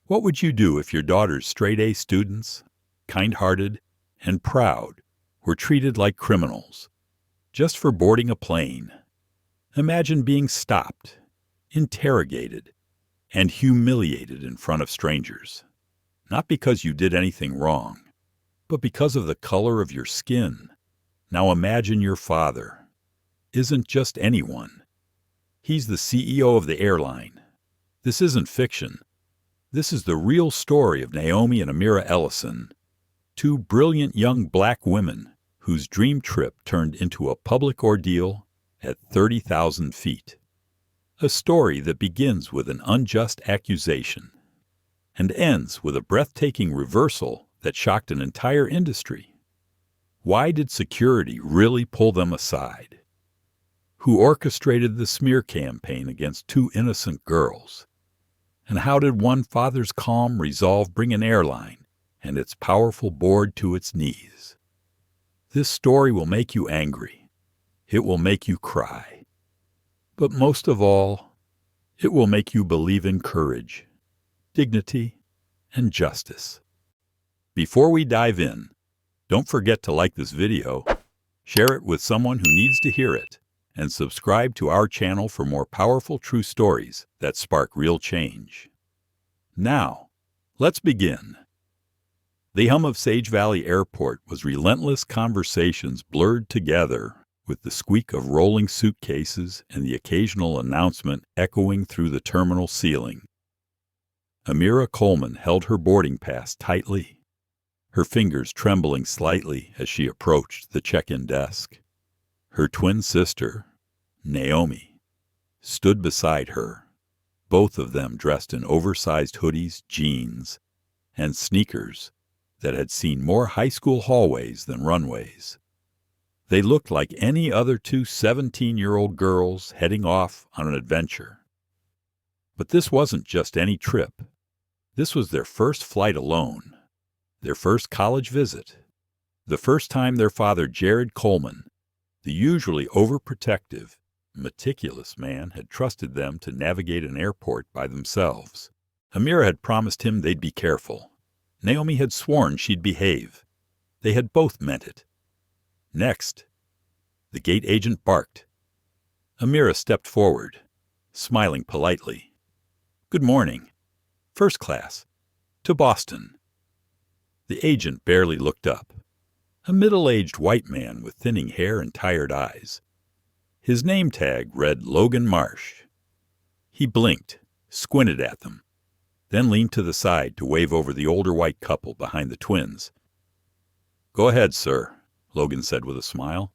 What would you do if your daughter's straight-A students, kind-hearted and proud, were treated like criminals, just for boarding a plane? Imagine being stopped, interrogated, and humiliated in front of strangers, not because you did anything wrong, but because of the color of your skin. Now imagine your father isn't just anyone. He's the CEO of the airline. This isn't fiction. This is the real story of Naomi and Amira Ellison, two brilliant young black women whose dream trip turned into a public ordeal at 30,000 feet. A story that begins with an unjust accusation and ends with a breathtaking reversal that shocked an entire industry. Why did security really pull them aside? Who orchestrated the smear campaign against two innocent girls? And how did one father's calm resolve bring an airline and its powerful board to its knees? This story will make you angry. It will make you cry. But most of all, it will make you believe in courage, dignity, and justice. Before we dive in, don't forget to like this video, share it with someone who needs to hear it, and subscribe to our channel for more powerful true stories that spark real change. Now, let's begin. The hum of Sage Valley Airport was relentless conversations blurred together with the squeak of rolling suitcases and the occasional announcement echoing through the terminal ceiling. Amira Coleman held her boarding pass tightly, her fingers trembling slightly as she approached the check-in desk. Her twin sister, Naomi, stood beside her, both of them dressed in oversized hoodies, jeans, and sneakers that had seen more high school hallways than runways. They looked like any other two 17-year-old girls heading off on an adventure. But this wasn't just any trip. This was their first flight alone, their first college visit, the first time their father, Jared Coleman, the usually overprotective, meticulous man, had trusted them to navigate an airport by themselves. Amira had promised him they'd be careful. Naomi had sworn she'd behave. They had both meant it. Next, the gate agent barked. Amira stepped forward, smiling politely. "Good morning. First class. To Boston." The agent barely looked up. A middle-aged white man with thinning hair and tired eyes. His name tag read Logan Marsh. He blinked, squinted at them, then leaned to the side to wave over the older white couple behind the twins. "Go ahead, sir," Logan said with a smile.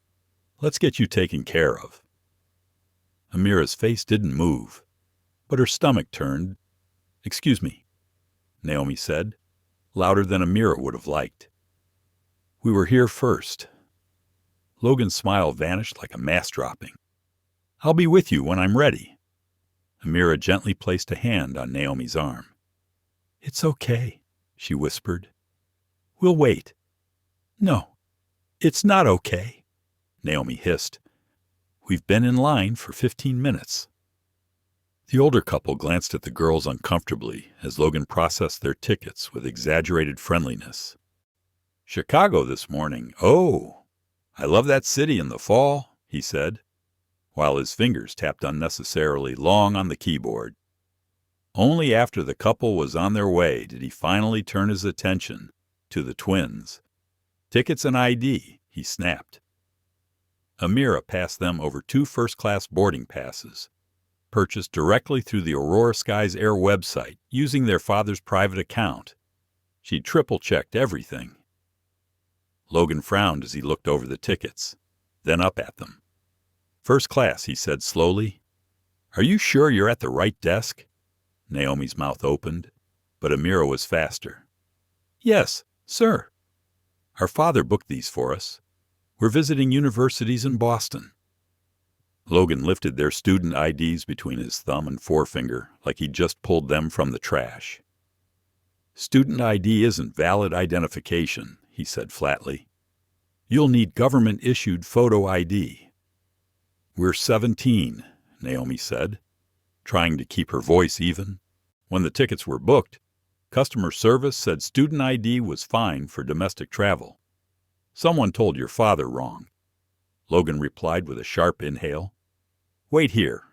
"Let's get you taken care of." Amira's face didn't move, but her stomach turned. "Excuse me," Naomi said, louder than Amira would have liked. "We were here first." Logan's smile vanished like a mask dropping. "I'll be with you when I'm ready." Amira gently placed a hand on Naomi's arm. "It's okay," she whispered. "We'll wait." "No, it's not okay," Naomi hissed. "We've been in line for 15 minutes. The older couple glanced at the girls uncomfortably as Logan processed their tickets with exaggerated friendliness. "Chicago this morning. Oh, I love that city in the fall," he said, while his fingers tapped unnecessarily long on the keyboard. Only after the couple was on their way did he finally turn his attention to the twins. "Tickets and ID," he snapped. Amira passed them over two first-class boarding passes, purchased directly through the Aurora Skies Air website using their father's private account. She'd triple-checked everything. Logan frowned as he looked over the tickets, then up at them. "First class," he said slowly. "Are you sure you're at the right desk?" Naomi's mouth opened, but Amira was faster. "Yes, sir. Our father booked these for us. We're visiting universities in Boston." Logan lifted their student IDs between his thumb and forefinger like he'd just pulled them from the trash. "Student ID isn't valid identification," he said flatly. "You'll need government-issued photo ID." "We're 17, Naomi said, trying to keep her voice even. "When the tickets were booked, Customer service said student ID was fine for domestic travel. Someone told your father wrong. Logan replied with a sharp inhale. Wait here.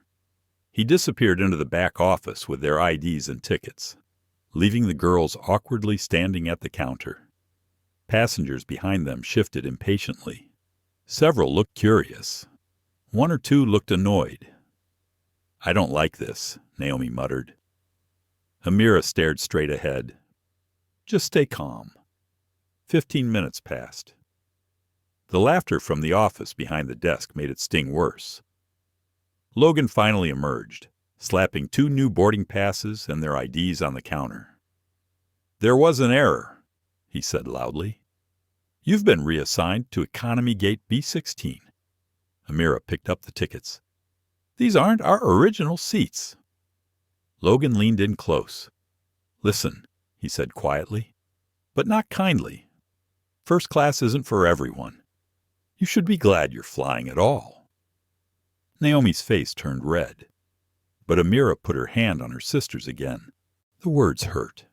He disappeared into the back office with their IDs and tickets, leaving the girls awkwardly standing at the counter. Passengers behind them shifted impatiently. Several looked curious. One or two looked annoyed. I don't like this, Naomi muttered. Amira stared straight ahead. Just stay calm. 15 minutes passed. The laughter from the office behind the desk made it sting worse. Logan finally emerged, slapping 2 new boarding passes and their IDs on the counter. There was an error, he said loudly. You've been reassigned to Economy Gate B16. Amira picked up the tickets. These aren't our original seats. Logan leaned in close. Listen, he said quietly, but not kindly. First class isn't for everyone. You should be glad you're flying at all. Naomi's face turned red, but Amira put her hand on her sister's again. The words hurt.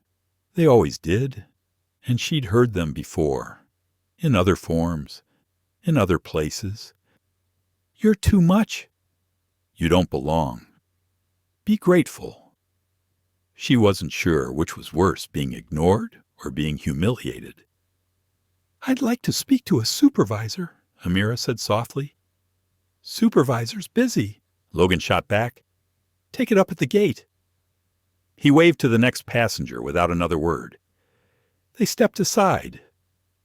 They always did, and she'd heard them before, in other forms, in other places. You're too much. You don't belong. Be grateful. She wasn't sure which was worse, being ignored or being humiliated. I'd like to speak to a supervisor, Amira said softly. Supervisor's busy, Logan shot back. Take it up at the gate. He waved to the next passenger without another word. They stepped aside.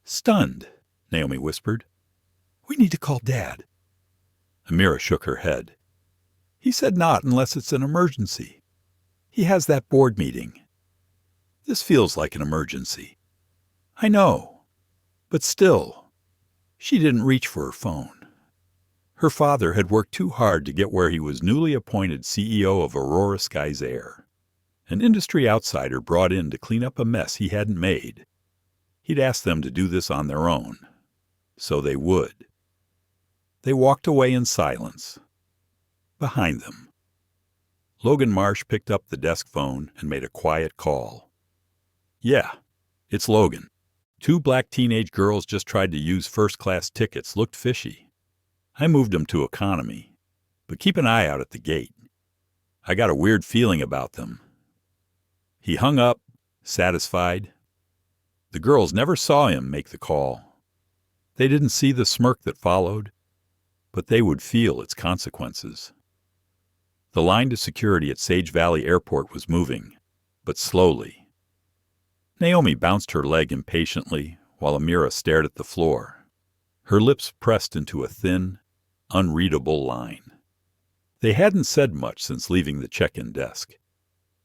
Stunned, Naomi whispered. We need to call Dad. Amira shook her head. He said not unless it's an emergency. He has that board meeting. This feels like an emergency. I know, but still, she didn't reach for her phone. Her father had worked too hard to get where he was newly appointed CEO of Aurora Skies Air, an industry outsider brought in to clean up a mess he hadn't made. He'd asked them to do this on their own, so they would. They walked away in silence. Behind them, Logan Marsh picked up the desk phone and made a quiet call. Yeah, it's Logan. 2 black teenage girls just tried to use first-class tickets, looked fishy. I moved them to economy, but keep an eye out at the gate. I got a weird feeling about them. He hung up, satisfied. The girls never saw him make the call. They didn't see the smirk that followed, but they would feel its consequences. The line to security at Sage Valley Airport was moving, but slowly. Naomi bounced her leg impatiently while Amira stared at the floor, her lips pressed into a thin, unreadable line. They hadn't said much since leaving the check-in desk.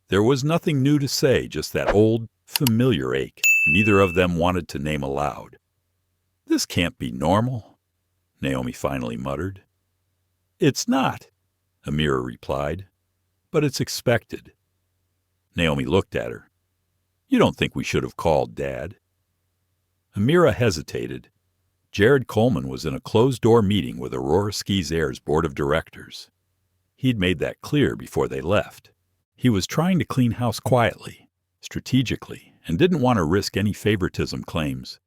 There was nothing new to say, just that old, familiar ache neither of them wanted to name aloud. This can't be normal, Naomi finally muttered. It's not, Amira replied, but it's expected. Naomi looked at her. You don't think we should have called Dad? Amira hesitated. Jared Coleman was in a closed-door meeting with Aurora Skies Air's board of directors. He'd made that clear before they left. He was trying to clean house quietly, strategically, and didn't want to risk any favoritism claims,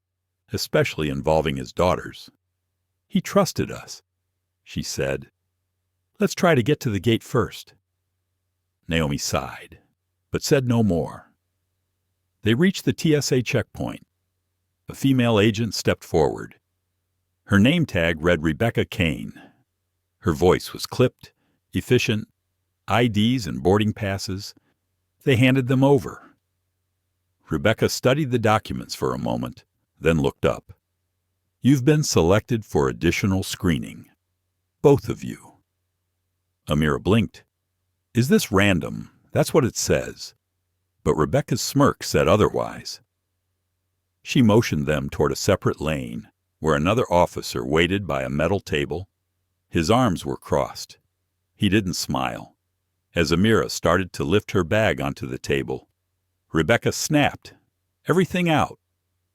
especially involving his daughters. He trusted us, she said. Let's try to get to the gate first. Naomi sighed, but said no more. They reached the TSA checkpoint. A female agent stepped forward. Her name tag read Rebecca Kane. Her voice was clipped, efficient, IDs and boarding passes. They handed them over. Rebecca studied the documents for a moment, then looked up. You've been selected for additional screening. Both of you. Amira blinked. Is this random? That's what it says. But Rebecca's smirk said otherwise. She motioned them toward a separate lane, where another officer waited by a metal table. His arms were crossed. He didn't smile. As Amira started to lift her bag onto the table, Rebecca snapped. Everything out.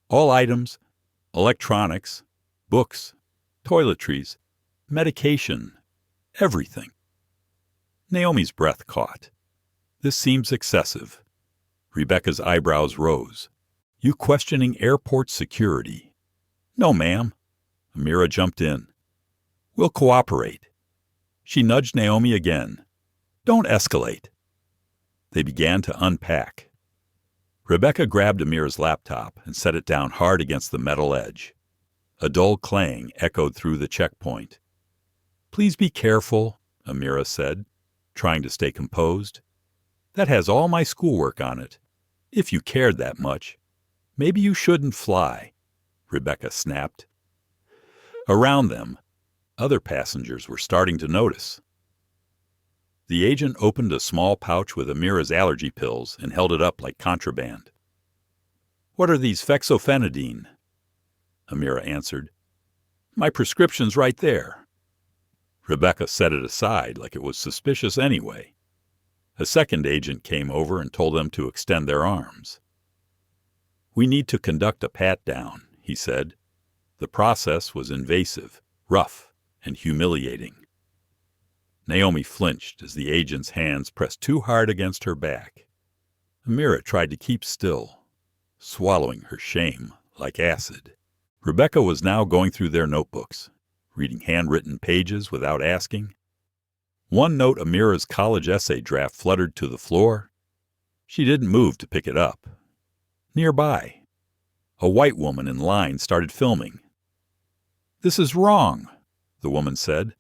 All items, electronics, books, toiletries, medication, everything. Naomi's breath caught. This seems excessive. Rebecca's eyebrows rose. You questioning airport security? No, ma'am. Amira jumped in. We'll cooperate. She nudged Naomi again. Don't escalate. They began to unpack. Rebecca grabbed Amira's laptop and set it down hard against the metal edge. A dull clang echoed through the checkpoint. Please be careful, Amira said, trying to stay composed. That has all my schoolwork on it. If you cared that much, maybe you shouldn't fly, Rebecca snapped. Around them, other passengers were starting to notice. The agent opened a small pouch with Amira's allergy pills and held it up like contraband. What are these fexofenadine? Amira answered. My prescription's right there. Rebecca set it aside like it was suspicious anyway. A second agent came over and told them to extend their arms. We need to conduct a pat-down, he said. The process was invasive, rough, and humiliating. Naomi flinched as the agent's hands pressed too hard against her back. Amira tried to keep still, swallowing her shame like acid. Rebecca was now going through their notebooks, reading handwritten pages without asking. One note Amira's college essay draft fluttered to the floor. She didn't move to pick it up. Nearby, a white woman in line started filming. This is wrong, the woman said.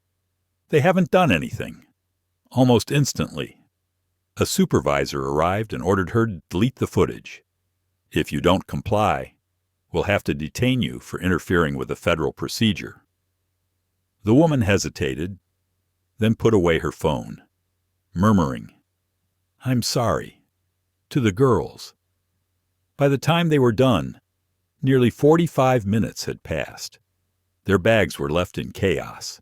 They haven't done anything. Almost instantly, a supervisor arrived and ordered her to delete the footage. If you don't comply, we'll have to detain you for interfering with a federal procedure. The woman hesitated, then put away her phone, murmuring, I'm sorry, to the girls. By the time they were done, nearly 45 minutes had passed. Their bags were left in chaos.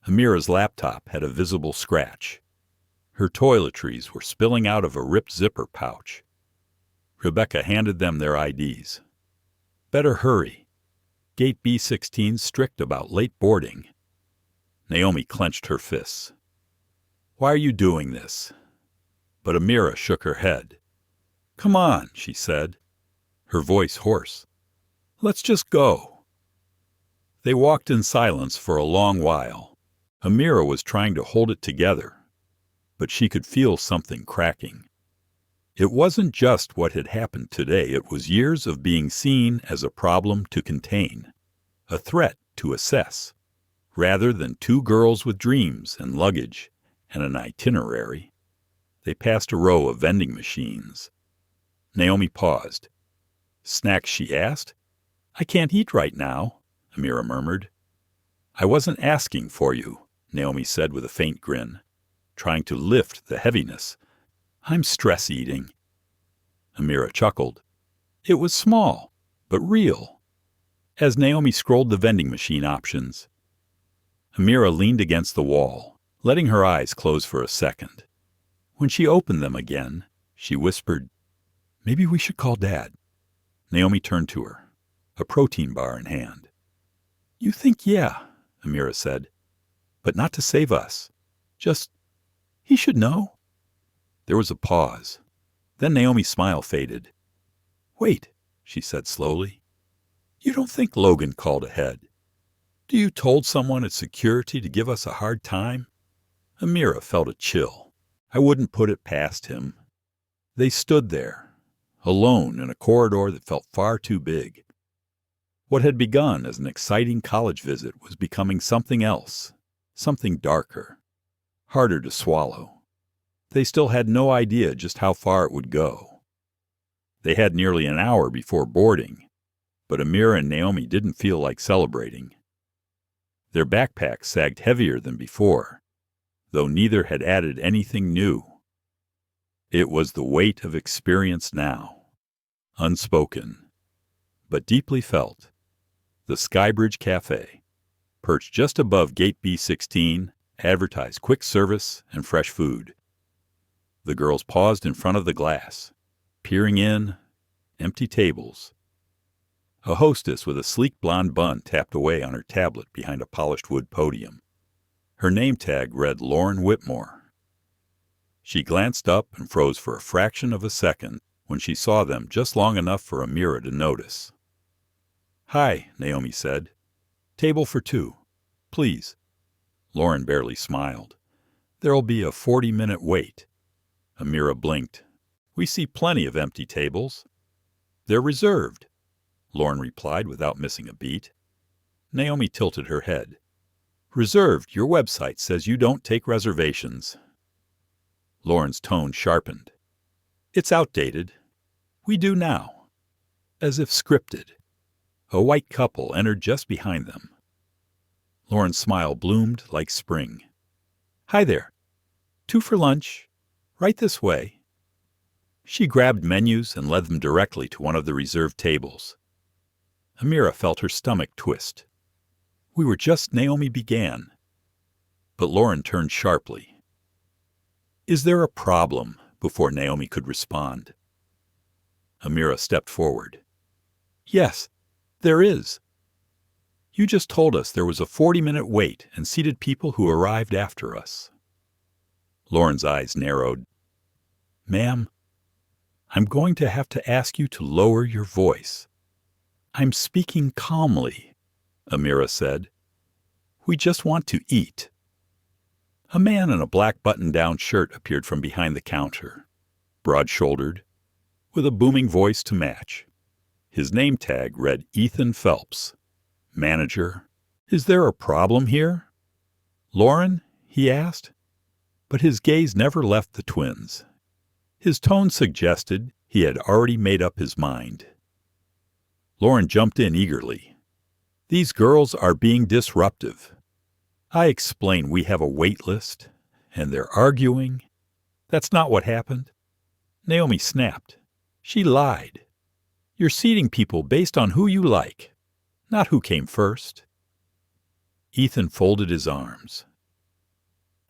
Amira's laptop had a visible scratch. Her toiletries were spilling out of a ripped zipper pouch. Rebecca handed them their IDs. Better hurry. Gate B16's strict about late boarding. Naomi clenched her fists. Why are you doing this? But Amira shook her head. Come on, she said, her voice hoarse. Let's just go. They walked in silence for a long while. Amira was trying to hold it together, but she could feel something cracking. It wasn't just what had happened today, it was years of being seen as a problem to contain, a threat to assess, rather than two girls with dreams and luggage and an itinerary. They passed a row of vending machines. Naomi paused. Snacks, she asked. I can't eat right now, Amira murmured. I wasn't asking for you, Naomi said with a faint grin, trying to lift the heaviness. I'm stress eating. Amira chuckled. It was small, but real. As Naomi scrolled the vending machine options, Amira leaned against the wall, letting her eyes close for a second. When she opened them again, she whispered, Maybe we should call Dad. Naomi turned to her, a protein bar in hand. You think, yeah, Amira said, but not to save us. Just, he should know. There was a pause. Then Naomi's smile faded. Wait, she said slowly. You don't think Logan called ahead? Do you told someone at security to give us a hard time? Amira felt a chill. I wouldn't put it past him. They stood there, alone in a corridor that felt far too big. What had begun as an exciting college visit was becoming something else, something darker, harder to swallow. They still had no idea just how far it would go. They had nearly an hour before boarding, but Amira and Naomi didn't feel like celebrating. Their backpacks sagged heavier than before, though neither had added anything new. It was the weight of experience now, unspoken, but deeply felt. The Skybridge Cafe, perched just above Gate B16, advertised quick service and fresh food. The girls paused in front of the glass, peering in, empty tables. A hostess with a sleek blonde bun tapped away on her tablet behind a polished wood podium. Her name tag read Lauren Whitmore. She glanced up and froze for a fraction of a second when she saw them just long enough for Amira to notice. "Hi," Naomi said. "Table for 2. Please." Lauren barely smiled. "There'll be a 40-minute wait." Amira blinked. "We see plenty of empty tables." "They're reserved," Lauren replied without missing a beat. Naomi tilted her head. "Reserved, your website says you don't take reservations." Lauren's tone sharpened. "It's outdated. We do now." As if scripted. A white couple entered just behind them. Lauren's smile bloomed like spring. "Hi there. 2 for lunch. Right this way." She grabbed menus and led them directly to one of the reserved tables. Amira felt her stomach twist. "We were just," Naomi began. But Lauren turned sharply. "Is there a problem?" before Naomi could respond. Amira stepped forward. "Yes, there is. You just told us there was a 40-minute wait and seated people who arrived after us." Lauren's eyes narrowed. "Ma'am, I'm going to have to ask you to lower your voice." "I'm speaking calmly," Amira said. "We just want to eat." A man in a black button-down shirt appeared from behind the counter, broad-shouldered, with a booming voice to match. His name tag read Ethan Phelps, manager. "Is there a problem here, Lauren?" he asked. But his gaze never left the twins. His tone suggested he had already made up his mind. Lauren jumped in eagerly. "These girls are being disruptive. I explain we have a wait list, and they're arguing. That's not what happened." Naomi snapped. "She lied. You're seating people based on who you like, not who came first." Ethan folded his arms.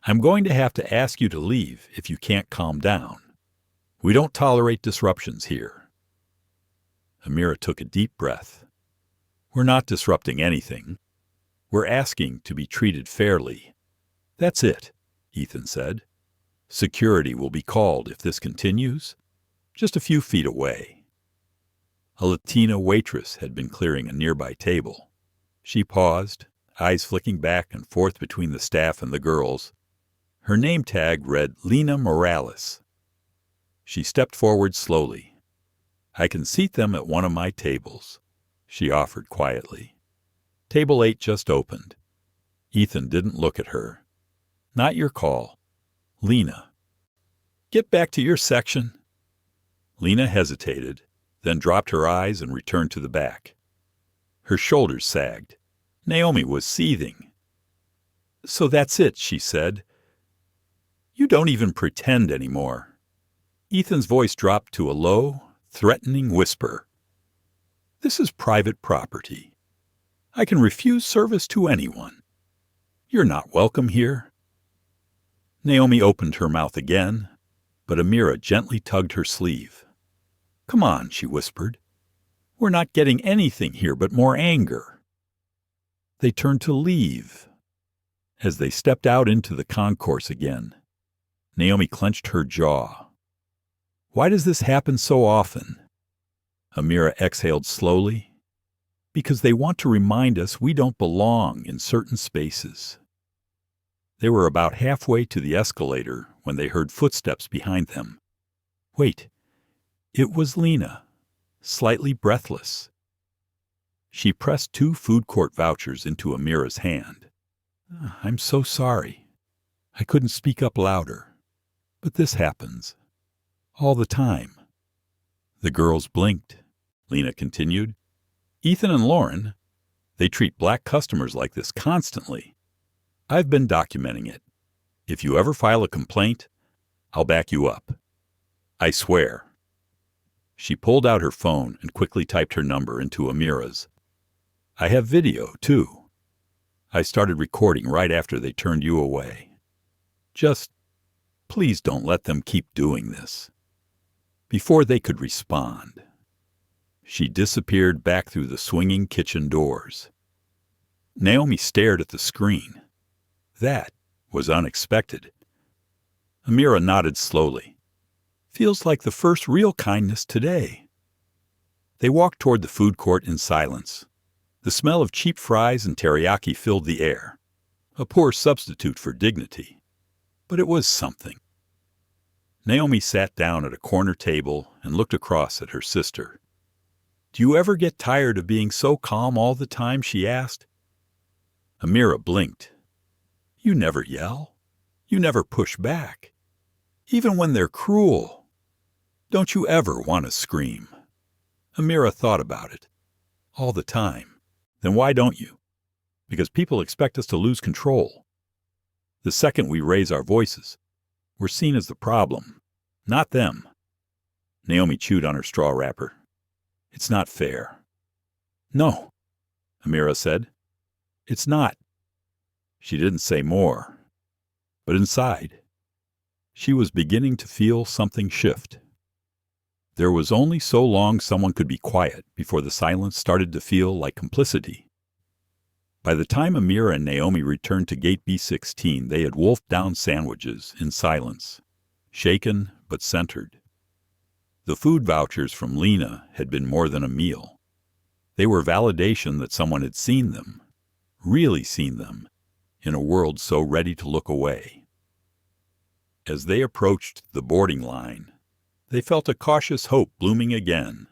"I'm going to have to ask you to leave if you can't calm down. We don't tolerate disruptions here." Amira took a deep breath. "We're not disrupting anything. We're asking to be treated fairly." "That's it," Ethan said. "Security will be called if this continues, just a few feet away." A Latina waitress had been clearing a nearby table. She paused, eyes flicking back and forth between the staff and the girls. Her name tag read Lena Morales. She stepped forward slowly. "I can seat them at one of my tables," she offered quietly. Table 8 just opened. Ethan didn't look at her. "Not your call. Lena." "Get back to your section." Lena hesitated, then dropped her eyes and returned to the back. Her shoulders sagged. Naomi was seething. "So that's it," she said. "You don't even pretend anymore." Ethan's voice dropped to a low, threatening whisper. "This is private property. I can refuse service to anyone. You're not welcome here." Naomi opened her mouth again, but Amira gently tugged her sleeve. "Come on," she whispered. "We're not getting anything here but more anger." They turned to leave. As they stepped out into the concourse again, Naomi clenched her jaw. "Why does this happen so often?" Amira exhaled slowly. "Because they want to remind us we don't belong in certain spaces." They were about halfway to the escalator when they heard footsteps behind them. Wait, it was Lena, slightly breathless. She pressed 2 food court vouchers into Amira's hand. "I'm so sorry. I couldn't speak up louder. But this happens. All the time." The girls blinked. Lena continued. "Ethan and Lauren, they treat black customers like this constantly. I've been documenting it. If you ever file a complaint, I'll back you up. I swear." She pulled out her phone and quickly typed her number into Amira's. "I have video, too. I started recording right after they turned you away. Just, please don't let them keep doing this." Before they could respond, she disappeared back through the swinging kitchen doors. Naomi stared at the screen. That was unexpected. Amira nodded slowly. Feels like the first real kindness today." They walked toward the food court in silence. The smell of cheap fries and teriyaki filled the air, a poor substitute for dignity. But it was something. Naomi sat down at a corner table and looked across at her sister. "Do you ever get tired of being so calm all the time?" she asked. Amira blinked. "You never yell. You never push back. Even when they're cruel. Don't you ever want to scream?" Amira thought about it. "All the time." "Then why don't you?" "Because people expect us to lose control. The second we raise our voices, we're seen as the problem, not them." Naomi chewed on her straw wrapper. "It's not fair." "No," Amira said. "It's not." She didn't say more, but inside, she was beginning to feel something shift. There was only so long someone could be quiet before the silence started to feel like complicity. By the time Amira and Naomi returned to Gate B16, they had wolfed down sandwiches in silence, shaken but centered. The food vouchers from Lena had been more than a meal. They were validation that someone had seen them, really seen them, in a world so ready to look away. As they approached the boarding line, they felt a cautious hope blooming again.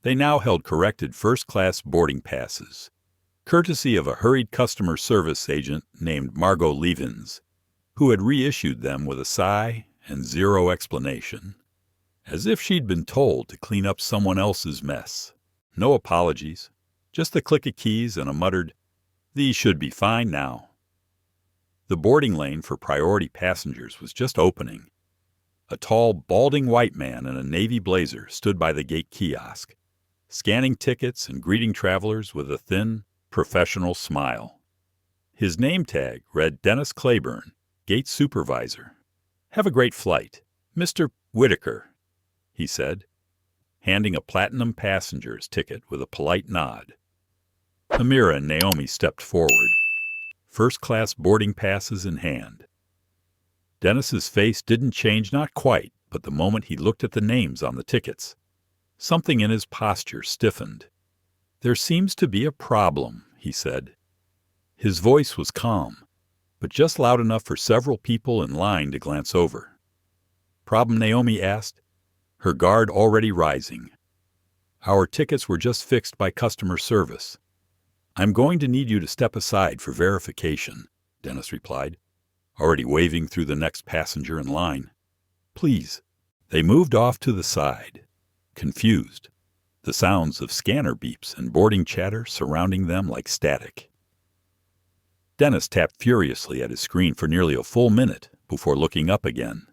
They now held corrected first-class boarding passes, courtesy of a hurried customer service agent named Margot Levins, who had reissued them with a sigh and zero explanation, as if she'd been told to clean up someone else's mess. No apologies, just the click of keys and a muttered, "These should be fine now." The boarding lane for priority passengers was just opening. A tall, balding white man in a navy blazer stood by the gate kiosk, scanning tickets and greeting travelers with a thin, professional smile. His name tag read Dennis Claiborne, gate supervisor. "Have a great flight, Mr. Whitaker," he said, handing a platinum passenger's ticket with a polite nod. Amira and Naomi stepped forward, first-class boarding passes in hand. Dennis's face didn't change, not quite, but the moment he looked at the names on the tickets, something in his posture stiffened. "There seems to be a problem," he said. His voice was calm, but just loud enough for several people in line to glance over. "Problem?" Naomi asked, her guard already rising. "Our tickets were just fixed by customer service." "I'm going to need you to step aside for verification," Dennis replied, already waving through the next passenger in line. "Please." They moved off to the side, confused, the sounds of scanner beeps and boarding chatter surrounding them like static. Dennis tapped furiously at his screen for nearly a full minute before looking up again.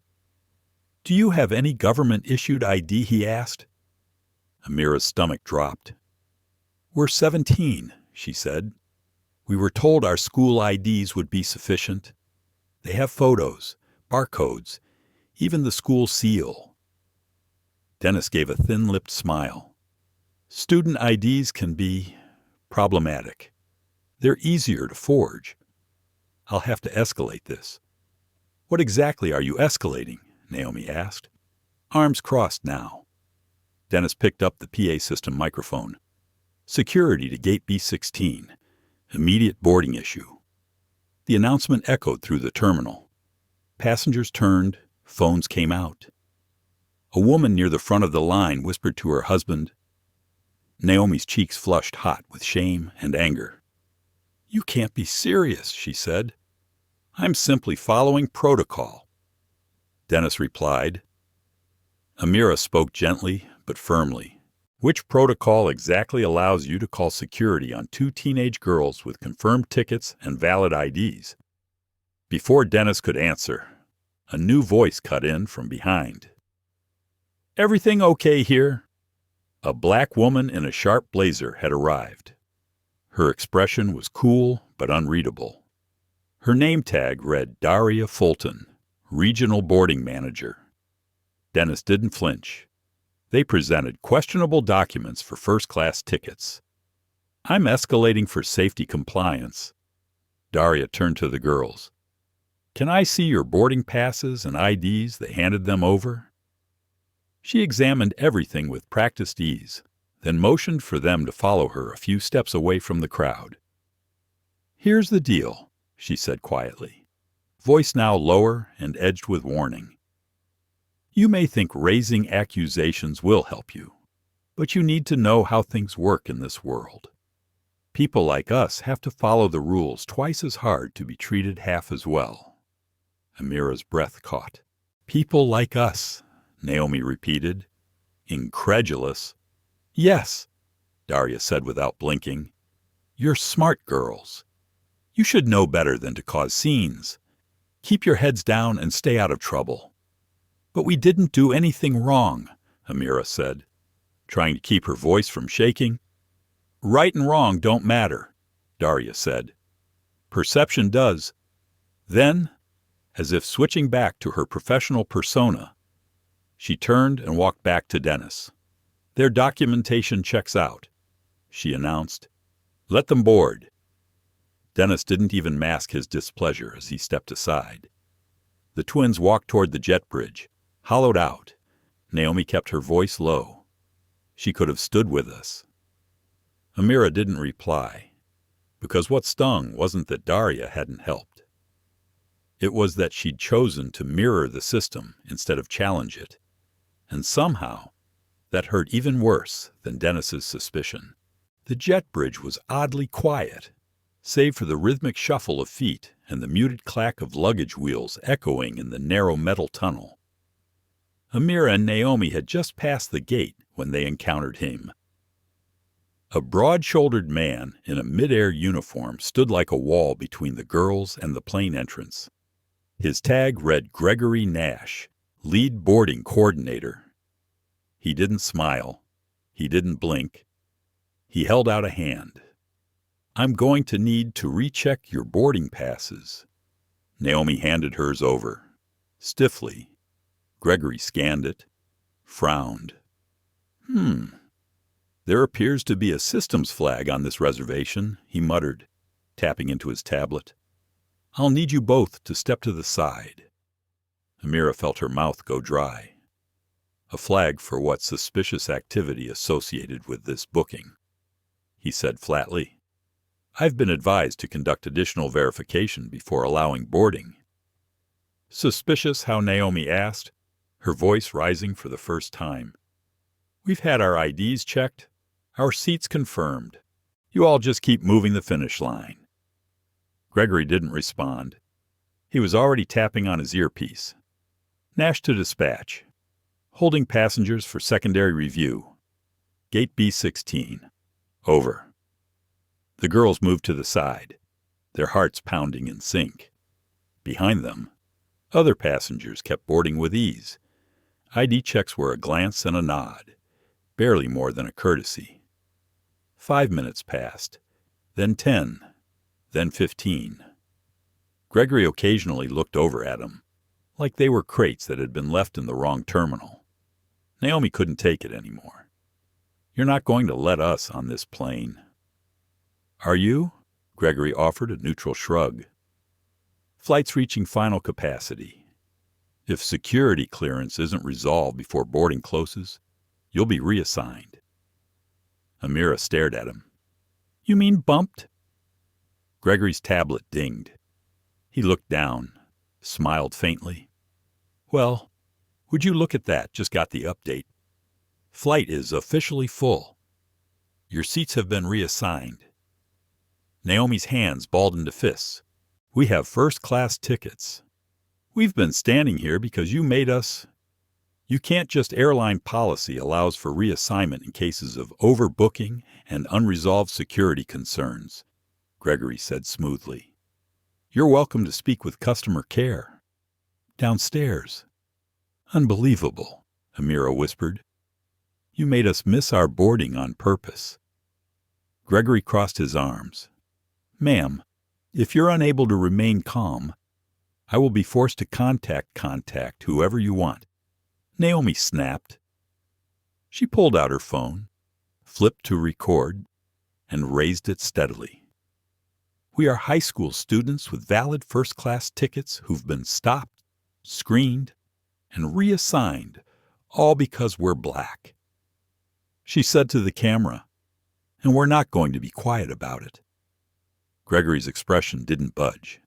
"Do you have any government-issued ID?" he asked. Amira's stomach dropped. "We're 17, she said. "We were told our school IDs would be sufficient. They have photos, barcodes, even the school seal." Dennis gave a thin-lipped smile. "Student IDs can be problematic. They're easier to forge. I'll have to escalate this." "What exactly are you escalating?" Naomi asked. Arms crossed now. Dennis picked up the PA system microphone. "Security to Gate B16. Immediate boarding issue." The announcement echoed through the terminal. Passengers turned, phones came out. A woman near the front of the line whispered to her husband. Naomi's cheeks flushed hot with shame and anger. "You can't be serious," she said. "I'm simply following protocol." Dennis replied. Amira spoke gently but firmly. "Which protocol exactly allows you to call security on two teenage girls with confirmed tickets and valid IDs?" Before Dennis could answer, a new voice cut in from behind. "Everything okay here?" A black woman in a sharp blazer had arrived. Her expression was cool but unreadable. Her name tag read Daria Fulton, Regional Boarding Manager. Dennis didn't flinch. They presented questionable documents for first-class tickets. "I'm escalating for safety compliance." Daria turned to the girls. "Can I see your boarding passes and IDs?" They handed them over. She examined everything with practiced ease, then motioned for them to follow her a few steps away from the crowd. "Here's the deal," she said quietly, voice now lower and edged with warning. "You may think raising accusations will help you, but you need to know how things work in this world. People like us have to follow the rules twice as hard to be treated half as well." Amira's breath caught. "People like us," Naomi repeated, incredulous. "Yes," Daria said without blinking. "You're smart girls. You should know better than to cause scenes. Keep your heads down and stay out of trouble." "But we didn't do anything wrong," Amira said, trying to keep her voice from shaking. "Right and wrong don't matter," Daria said. "Perception does." Then, as if switching back to her professional persona, she turned and walked back to Dennis. "Their documentation checks out," she announced. "Let them board." Dennis didn't even mask his displeasure as he stepped aside. The twins walked toward the jet bridge, hollowed out. Naomi kept her voice low. "She could have stood with us." Amira didn't reply, because what stung wasn't that Daria hadn't helped. It was that she'd chosen to mirror the system instead of challenge it. And somehow, that hurt even worse than Dennis's suspicion. The jet bridge was oddly quiet, save for the rhythmic shuffle of feet and the muted clack of luggage wheels echoing in the narrow metal tunnel. Amira and Naomi had just passed the gate when they encountered him. A broad-shouldered man in a mid-air uniform stood like a wall between the girls and the plane entrance. His tag read Gregory Nash, lead boarding coordinator. He didn't smile. He didn't blink. He held out a hand. "I'm going to need to recheck your boarding passes." Naomi handed hers over. Stiffly, Gregory scanned it, frowned. "There appears to be a systems flag on this reservation," he muttered, tapping into his tablet. "I'll need you both to step to the side." Amira felt her mouth go dry. "A flag for what suspicious activity associated with this booking?" he said flatly. "I've been advised to conduct additional verification before allowing boarding." "Suspicious how?" Naomi asked, her voice rising for the first time. "We've had our IDs checked, our seats confirmed. You all just keep moving the finish line." Gregory didn't respond. He was already tapping on his earpiece. "Nash to dispatch. Holding passengers for secondary review. Gate B16. Over." The girls moved to the side, their hearts pounding in sync. Behind them, other passengers kept boarding with ease. ID checks were a glance and a nod, barely more than a courtesy. 5 minutes passed, then 10, then 15. Gregory occasionally looked over at them, like they were crates that had been left in the wrong terminal. Naomi couldn't take it anymore. "You're not going to let us on this plane." "Are you?" Gregory offered a neutral shrug. "Flight's reaching final capacity. If security clearance isn't resolved before boarding closes, you'll be reassigned." Amira stared at him. "You mean bumped?" Gregory's tablet dinged. He looked down, smiled faintly. "Well, would you look at that? Just got the update. Flight is officially full. Your seats have been reassigned." Naomi's hands balled into fists. "We have first-class tickets. We've been standing here because you made us." "You can't just. Airline policy allows for reassignment in cases of overbooking and unresolved security concerns," Gregory said smoothly. "You're welcome to speak with customer care. Downstairs." "Unbelievable," Amira whispered. "You made us miss our boarding on purpose." Gregory crossed his arms. "Ma'am, if you're unable to remain calm, I will be forced to contact whoever you want." Naomi snapped. She pulled out her phone, flipped to record, and raised it steadily. "We are high school students with valid first-class tickets who've been stopped, screened, and reassigned, all because we're black. She said to the camera, and we're not going to be quiet about it. Gregory's expression didn't budge.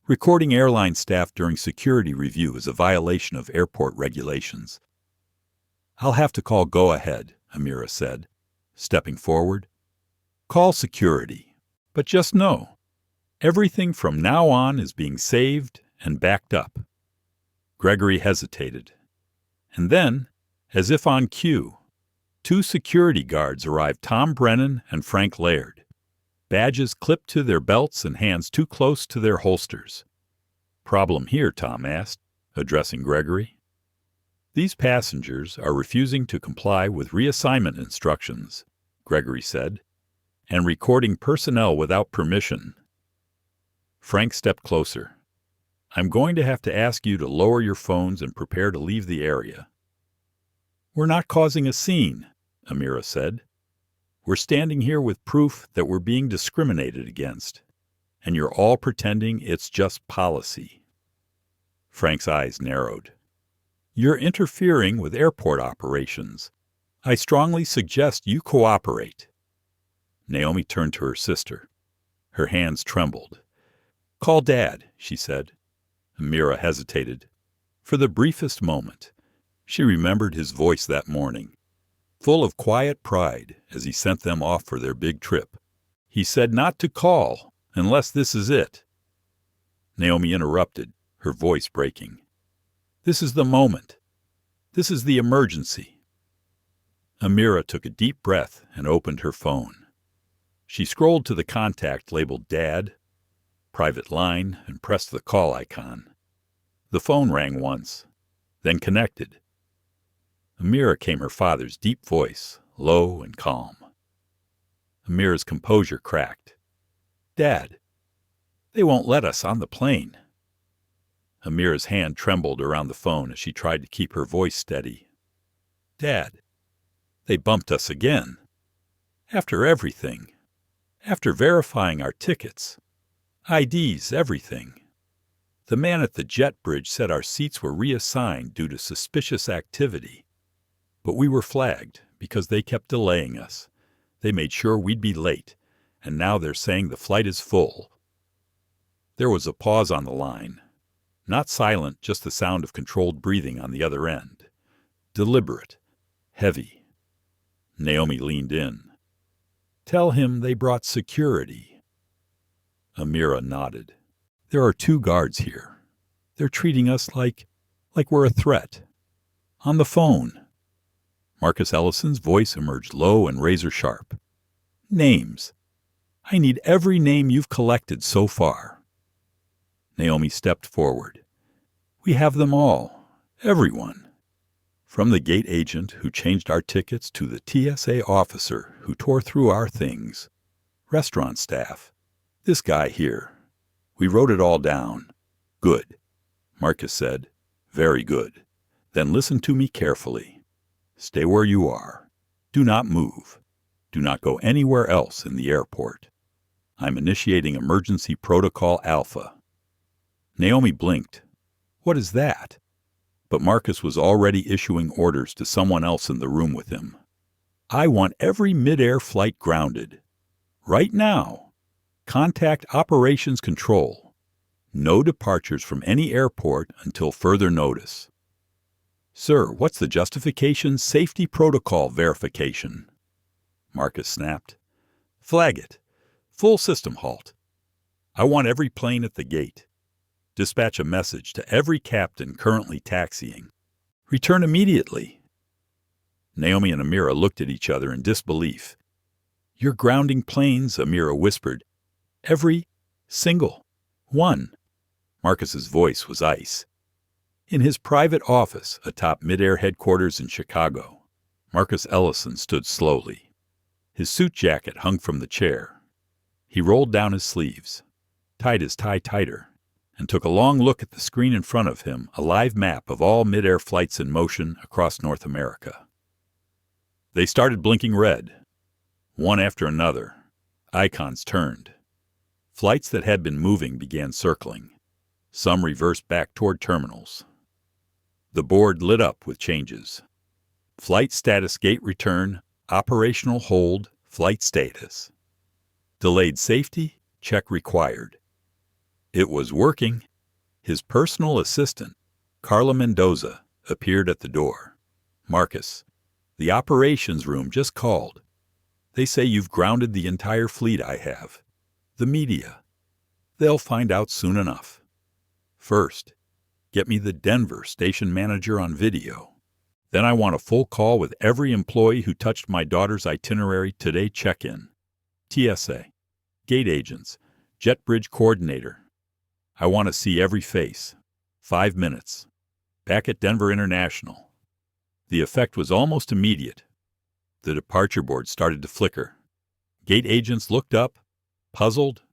Recording airline staff during security review is a violation of airport regulations. I'll have to call Go Ahead, Amira said, stepping forward. Call security, but just know, everything from now on is being saved and backed up. Gregory hesitated. And then, as if on cue, 2 security guards arrived, Tom Brennan and Frank Laird, badges clipped to their belts and hands too close to their holsters. Problem here, Tom asked, addressing Gregory. These passengers are refusing to comply with reassignment instructions, Gregory said, and recording personnel without permission. Frank stepped closer. I'm going to have to ask you to lower your phones and prepare to leave the area. We're not causing a scene, Amira said. We're standing here with proof that we're being discriminated against, and you're all pretending it's just policy. Frank's eyes narrowed. You're interfering with airport operations. I strongly suggest you cooperate. Naomi turned to her sister. Her hands trembled. Call Dad, she said. Amira hesitated. For the briefest moment, she remembered his voice that morning, full of quiet pride as he sent them off for their big trip. He said not to call unless this is it. Naomi interrupted, her voice breaking. This is the moment. This is the emergency. Amira took a deep breath and opened her phone. She scrolled to the contact labeled Dad, private line, and pressed the call icon. The phone rang once, then connected. Amira came her father's deep voice, low and calm. Amira's composure cracked. Dad, they won't let us on the plane. Amira's hand trembled around the phone as she tried to keep her voice steady. Dad, they bumped us again. After everything. After verifying our tickets. IDs, everything. The man at the jet bridge said our seats were reassigned due to suspicious activity. But we were flagged because they kept delaying us. They made sure we'd be late, and now they're saying the flight is full. There was a pause on the line. Not silent, just the sound of controlled breathing on the other end. Deliberate. Heavy. Naomi leaned in. Tell him they brought security. Amira nodded. There are 2 guards here. They're treating us like we're a threat. On the phone. Marcus Ellison's voice emerged low and razor-sharp. Names. I need every name you've collected so far. Naomi stepped forward. We have them all. Everyone. From the gate agent who changed our tickets to the TSA officer who tore through our things. Restaurant staff. This guy here. We wrote it all down. Good. Marcus said. Very good. Then listen to me carefully. Stay where you are. Do not move. Do not go anywhere else in the airport. I'm initiating Emergency Protocol Alpha. Naomi blinked. What is that? But Marcus was already issuing orders to someone else in the room with him. I want every mid-air flight grounded. Right now. Contact Operations Control. No departures from any airport until further notice. Sir, what's the justification? Safety protocol verification. Marcus snapped. Flag it. Full system halt. I want every plane at the gate. Dispatch a message to every captain currently taxiing. Return immediately. Naomi and Amira looked at each other in disbelief. You're grounding planes, Amira whispered. Every single one. Marcus's voice was ice. In his private office atop Mid-Air headquarters in Chicago, Marcus Ellison stood slowly. His suit jacket hung from the chair. He rolled down his sleeves, tied his tie tighter, and took a long look at the screen in front of him, a live map of all mid-air flights in motion across North America. They started blinking red. One after another, icons turned. Flights that had been moving began circling. Some reversed back toward terminals. The board lit up with changes. Flight status gate return, operational hold, flight status. Delayed safety, check required. It was working. His personal assistant, Carla Mendoza, appeared at the door. Marcus, the operations room just called. They say you've grounded the entire fleet I have. The media. They'll find out soon enough. First, get me the Denver station manager on video. Then I want a full call with every employee who touched my daughter's itinerary today check-in. TSA, gate agents, jet bridge coordinator. I want to see every face. 5 minutes. Back at Denver International. The effect was almost immediate. The departure board started to flicker. Gate agents looked up, puzzled,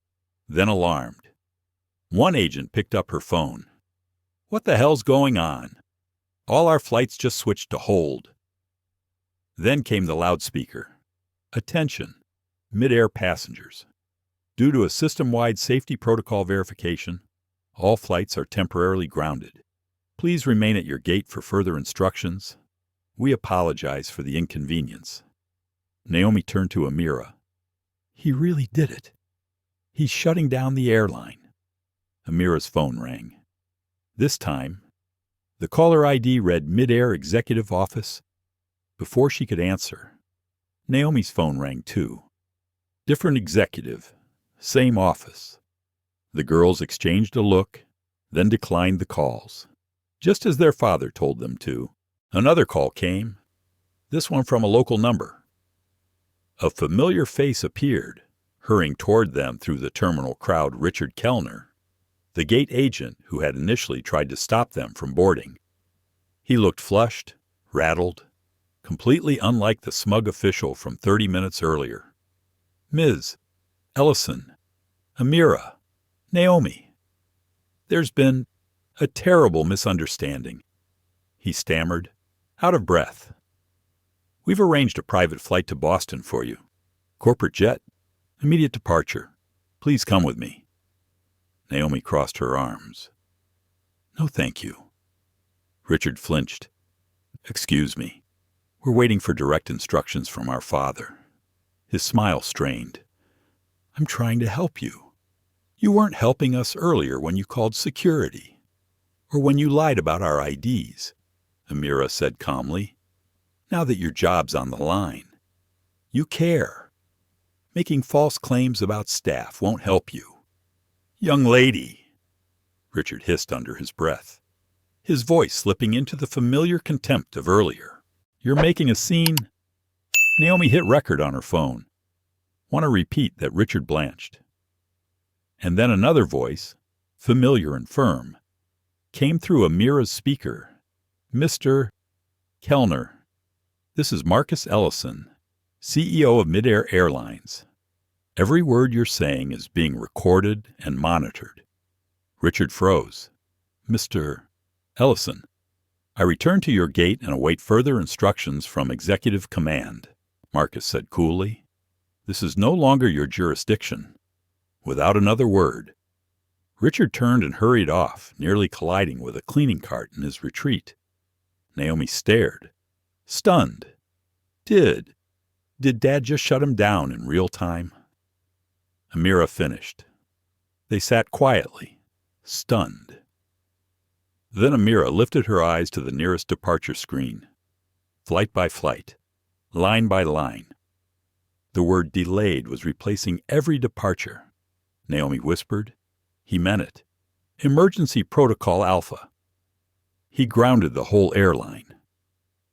then alarmed. One agent picked up her phone. What the hell's going on? All our flights just switched to hold. Then came the loudspeaker. Attention, mid-air passengers. Due to a system-wide safety protocol verification, all flights are temporarily grounded. Please remain at your gate for further instructions. We apologize for the inconvenience. Naomi turned to Amira. He really did it. He's shutting down the airline. Amira's phone rang. This time, the caller ID read Mid-Air Executive Office. Before she could answer, Naomi's phone rang too. Different executive, same office. The girls exchanged a look, then declined the calls, just as their father told them to. Another call came, this one from a local number. A familiar face appeared, hurrying toward them through the terminal crowd. Richard Kellner, the gate agent who had initially tried to stop them from boarding. He looked flushed, rattled, completely unlike the smug official from 30 minutes earlier. Ms. Ellison, Amira, Naomi, there's been a terrible misunderstanding, he stammered, out of breath. We've arranged a private flight to Boston for you. Corporate jet, immediate departure. Please come with me. Naomi crossed her arms. No, thank you. Richard flinched. Excuse me. We're waiting for direct instructions from our father. His smile strained. I'm trying to help you. You weren't helping us earlier when you called security, or when you lied about our IDs, Amira said calmly. Now that your job's on the line, you care. Making false claims about staff won't help you. Young lady, Richard hissed under his breath, his voice slipping into the familiar contempt of earlier. You're making a scene. Naomi hit record on her phone. Want to repeat that? Richard blanched. And then another voice, familiar and firm, came through Amira's speaker. Mr. Kellner, this is Marcus Ellison, CEO of Mid-Air Airlines. Every word you're saying is being recorded and monitored. Richard froze. Mr. Ellison, I return to your gate and await further instructions from Executive Command, Marcus said coolly. This is no longer your jurisdiction. Without another word, Richard turned and hurried off, nearly colliding with a cleaning cart in his retreat. Naomi stared, stunned. Did Dad just shut him down in real time? Amira finished. They sat quietly, stunned. Then Amira lifted her eyes to the nearest departure screen. Flight by flight, line by line. The word delayed was replacing every departure. Naomi whispered. He meant it. Emergency Protocol Alpha. He grounded the whole airline.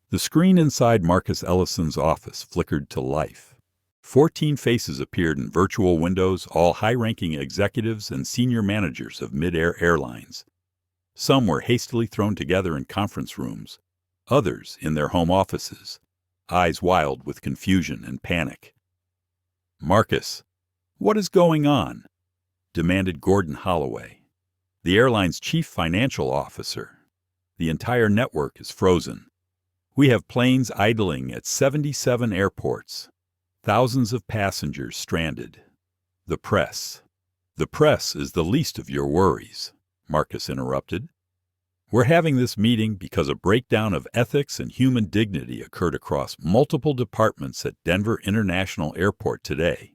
The screen inside Marcus Ellison's office flickered to life. 14 faces appeared in virtual windows, all high-ranking executives and senior managers of Mid-Air Airlines. Some were hastily thrown together in conference rooms, others in their home offices, eyes wild with confusion and panic. Marcus, what is going on? Demanded Gordon Holloway, the airline's chief financial officer. The entire network is frozen. We have planes idling at 77 airports. Thousands of passengers stranded. The press is the least of your worries, Marcus interrupted. We're having this meeting because a breakdown of ethics and human dignity occurred across multiple departments at Denver International Airport today.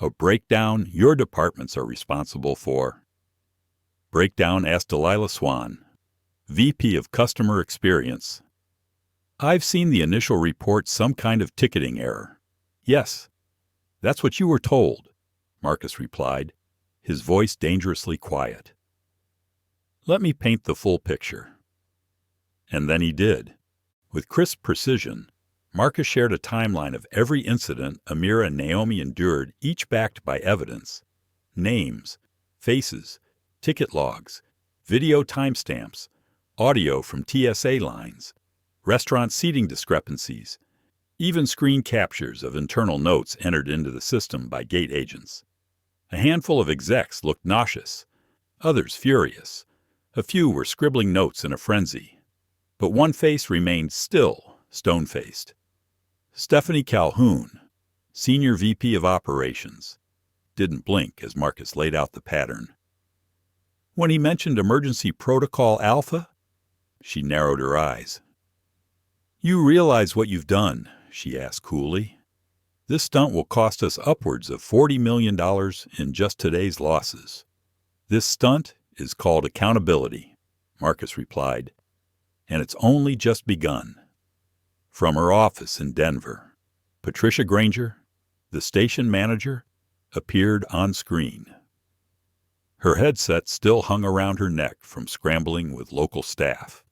A breakdown your departments are responsible for. Breakdown asked Delilah Swan, VP of Customer Experience. I've seen the initial report, some kind of ticketing error. Yes, that's what you were told, Marcus replied, his voice dangerously quiet. Let me paint the full picture. And then he did. With crisp precision, Marcus shared a timeline of every incident Amira and Naomi endured, each backed by evidence. Names, faces, ticket logs, video timestamps, audio from TSA lines, restaurant seating discrepancies, even screen captures of internal notes entered into the system by gate agents. A handful of execs looked nauseous, others furious. A few were scribbling notes in a frenzy, but one face remained still, stone-faced. Stephanie Calhoun, Senior VP of Operations, didn't blink as Marcus laid out the pattern. When he mentioned Emergency Protocol Alpha, she narrowed her eyes. You realize what you've done, she asked coolly. This stunt will cost us upwards of $40 million in just today's losses. This stunt is called accountability, Marcus replied, and it's only just begun. From her office in Denver, Patricia Granger, the station manager, appeared on screen. Her headset still hung around her neck from scrambling with local staff.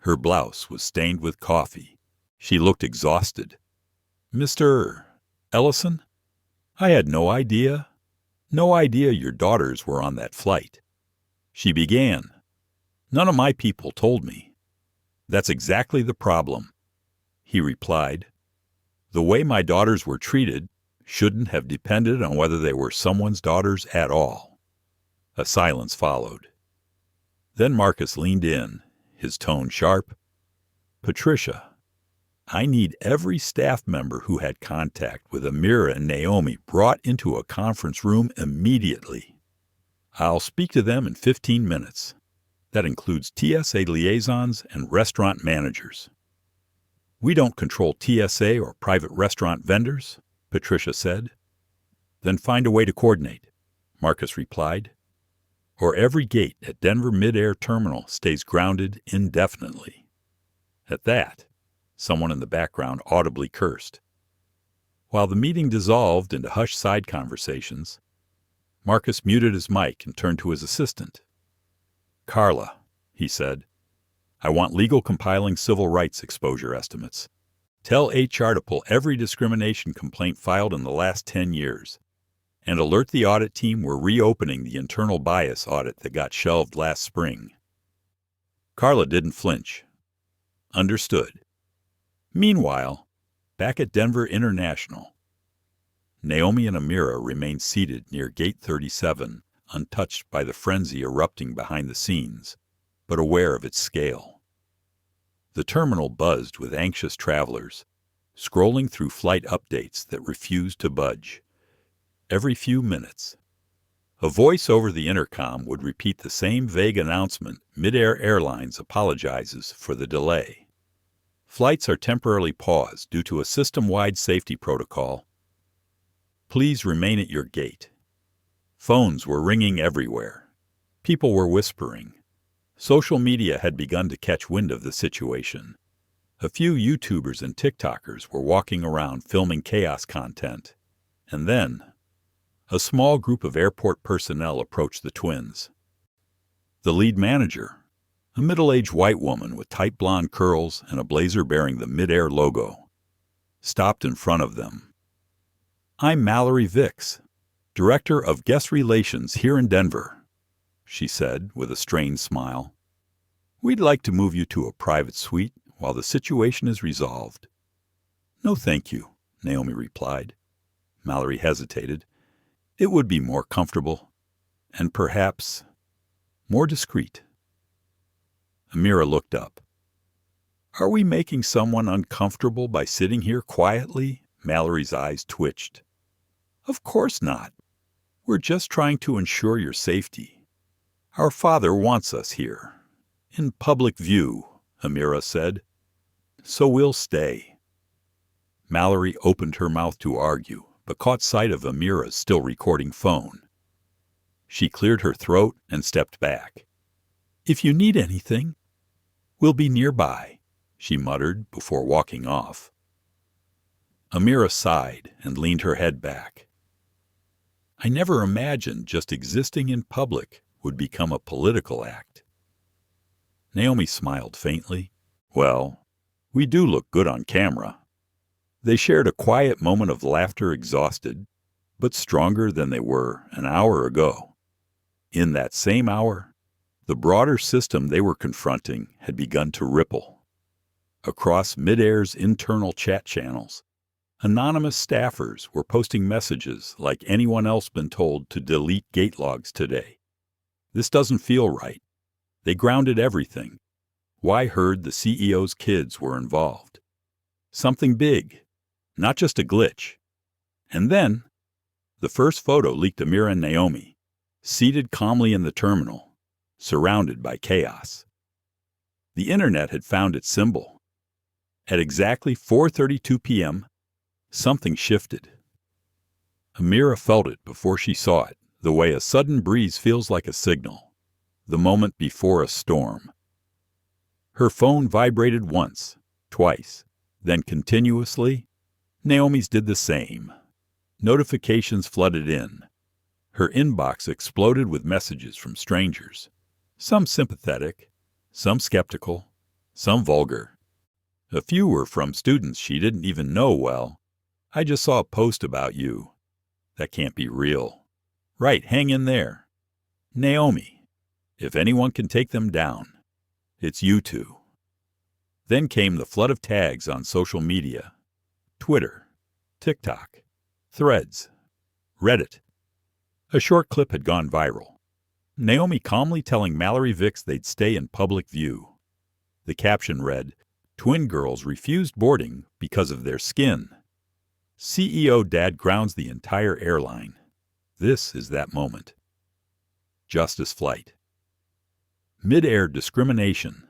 Her blouse was stained with coffee. She looked exhausted. Mr. Ellison? I had no idea your daughters were on that flight. She began. None of my people told me. That's exactly the problem, he replied. The way my daughters were treated shouldn't have depended on whether they were someone's daughters at all. A silence followed. Then Marcus leaned in, his tone sharp. Patricia, I need every staff member who had contact with Amira and Naomi brought into a conference room immediately. I'll speak to them in 15 minutes. That includes TSA liaisons and restaurant managers. We don't control TSA or private restaurant vendors, Patricia said. Then find a way to coordinate, Marcus replied, or every gate at Denver Mid-Air Terminal stays grounded indefinitely. At that, someone in the background audibly cursed. While the meeting dissolved into hushed side conversations, Marcus muted his mic and turned to his assistant. Carla, he said, I want legal compiling civil rights exposure estimates. Tell HR to pull every discrimination complaint filed in the last 10 years, and alert the audit team we're reopening the internal bias audit that got shelved last spring. Carla didn't flinch. Understood. Meanwhile, back at Denver International, Naomi and Amira remained seated near Gate 37, untouched by the frenzy erupting behind the scenes, but aware of its scale. The terminal buzzed with anxious travelers, scrolling through flight updates that refused to budge. Every few minutes, a voice over the intercom would repeat the same vague announcement. Mid-Air Airlines apologizes for the delay. Flights are temporarily paused due to a system-wide safety protocol. Please remain at your gate. Phones were ringing everywhere. People were whispering. Social media had begun to catch wind of the situation. A few YouTubers and TikTokers were walking around filming chaos content. And then, a small group of airport personnel approached the twins. The lead manager, a middle-aged white woman with tight blonde curls and a blazer bearing the Mid-Air logo, stopped in front of them. I'm Mallory Vicks, Director of Guest Relations here in Denver, she said with a strained smile. We'd like to move you to a private suite while the situation is resolved. No, thank you, Naomi replied. Mallory hesitated. It would be more comfortable, and perhaps more discreet. Amira looked up. Are we making someone uncomfortable by sitting here quietly? Mallory's eyes twitched. Of course not. We're just trying to ensure your safety. Our father wants us here. In public view, Amira said. So we'll stay. Mallory opened her mouth to argue, but caught sight of Amira's still recording phone. She cleared her throat and stepped back. If you need anything, we'll be nearby, she muttered before walking off. Amira sighed and leaned her head back. I never imagined just existing in public would become a political act. Naomi smiled faintly. Well, we do look good on camera. They shared a quiet moment of laughter, exhausted, but stronger than they were an hour ago. In that same hour, the broader system they were confronting had begun to ripple. Across Midair's internal chat channels, anonymous staffers were posting messages like anyone else been told to delete gate logs today. This doesn't feel right. They grounded everything. Why heard the CEO's kids were involved? Something big, not just a glitch. And then, the first photo leaked Amira and Naomi, seated calmly in the terminal, surrounded by chaos. The internet had found its symbol. At exactly 4:32 p.m., something shifted. Amira felt it before she saw it, the way a sudden breeze feels like a signal, the moment before a storm. Her phone vibrated once, twice, then continuously. Naomi's did the same. Notifications flooded in. Her inbox exploded with messages from strangers, some sympathetic, some skeptical, some vulgar. A few were from students she didn't even know well. I just saw a post about you. That can't be real. Right, hang in there. Naomi, if anyone can take them down, it's you two. Then came the flood of tags on social media. Twitter, TikTok, Threads, Reddit. A short clip had gone viral. Naomi calmly telling Mallory Vicks they'd stay in public view. The caption read, Twin girls refused boarding because of their skin. CEO dad grounds the entire airline. This is that moment. Justice flight. Mid-air discrimination.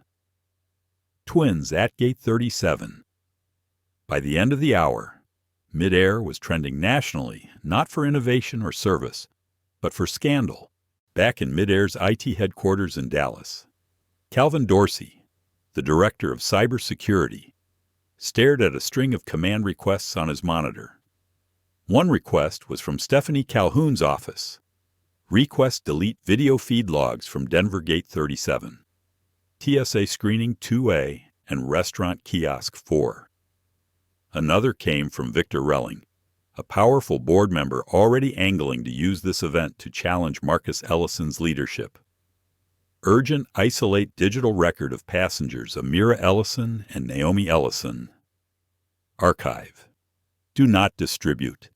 Twins at gate 37. By the end of the hour, Mid-air was trending nationally, not for innovation or service, but for scandal. Back in Mid-air's IT headquarters in Dallas, Calvin Dorsey, the director of cybersecurity, stared at a string of command requests on his monitor. One request was from Stephanie Calhoun's office. Request delete video feed logs from Denver Gate 37, TSA Screening 2A, and Restaurant Kiosk 4. Another came from Victor Relling, a powerful board member already angling to use this event to challenge Marcus Ellison's leadership. Urgent isolate digital record of passengers Amira Ellison and Naomi Ellison. Archive. Do not distribute.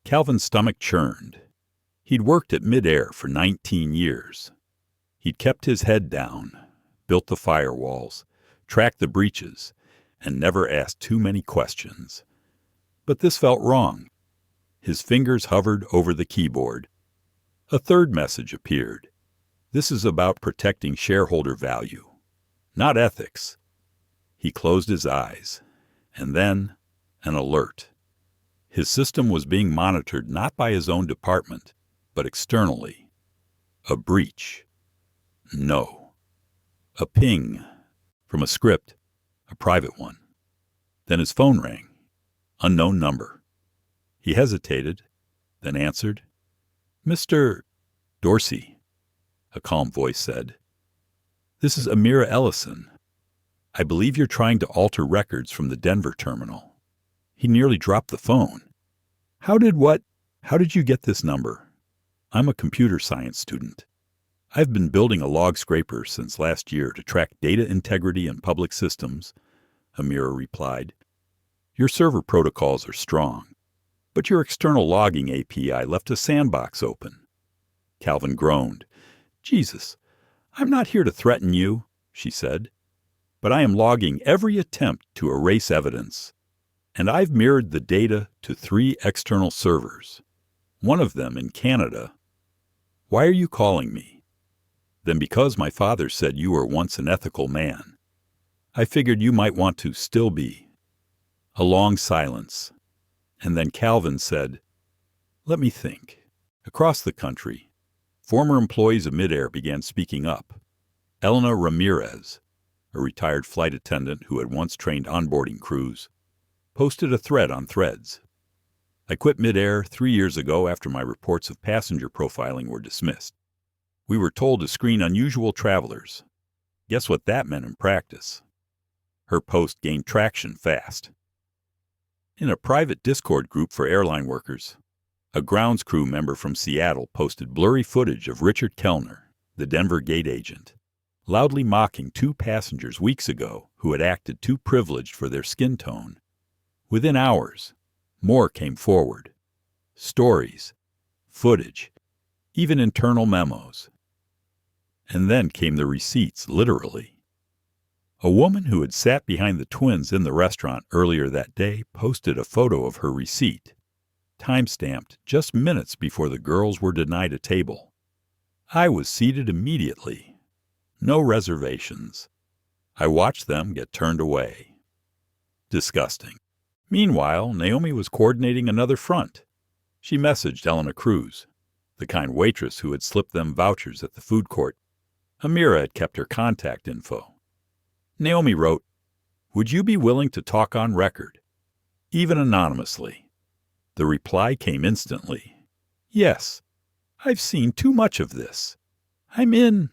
Calvin's stomach churned. He'd worked at Mid-air for 19 years. He'd kept his head down, built the firewalls, tracked the breaches, and never asked too many questions. But this felt wrong. His fingers hovered over the keyboard. A third message appeared. This is about protecting shareholder value, not ethics. He closed his eyes, and then an alert. His system was being monitored not by his own department, but externally. A breach. No. A ping from a script, a private one. Then his phone rang. Unknown number. He hesitated, then answered. Mr. Dorsey, a calm voice said. This is Amira Ellison. I believe you're trying to alter records from the Denver terminal. He nearly dropped the phone. How did you get this number? I'm a computer science student. I've been building a log scraper since last year to track data integrity in public systems, Amira replied. Your server protocols are strong, but your external logging API left a sandbox open. Calvin groaned. Jesus, I'm not here to threaten you, she said, but I am logging every attempt to erase evidence. And I've mirrored the data to 3 external servers, one of them in Canada. Why are you calling me? Then because my father said you were once an ethical man, I figured you might want to still be. A long silence. And then Calvin said, "Let me think." Across the country, former employees of Midair began speaking up. Elena Ramirez, a retired flight attendant who had once trained onboarding crews, posted a thread on Threads. "I quit Midair 3 years ago after my reports of passenger profiling were dismissed. We were told to screen unusual travelers. Guess what that meant in practice?" Her post gained traction fast. In a private Discord group for airline workers, a grounds crew member from Seattle posted blurry footage of Richard Kellner, the Denver gate agent, loudly mocking 2 passengers weeks ago who had acted too privileged for their skin tone. Within hours, more came forward. Stories, footage, even internal memos. And then came the receipts, literally. A woman who had sat behind the twins in the restaurant earlier that day posted a photo of her receipt, time-stamped just minutes before the girls were denied a table. I was seated immediately. No reservations. I watched them get turned away. Disgusting. Meanwhile, Naomi was coordinating another front. She messaged Elena Cruz, the kind waitress who had slipped them vouchers at the food court. Amira had kept her contact info. Naomi wrote, "Would you be willing to talk on record?" Even anonymously. The reply came instantly. "Yes, I've seen too much of this. I'm in."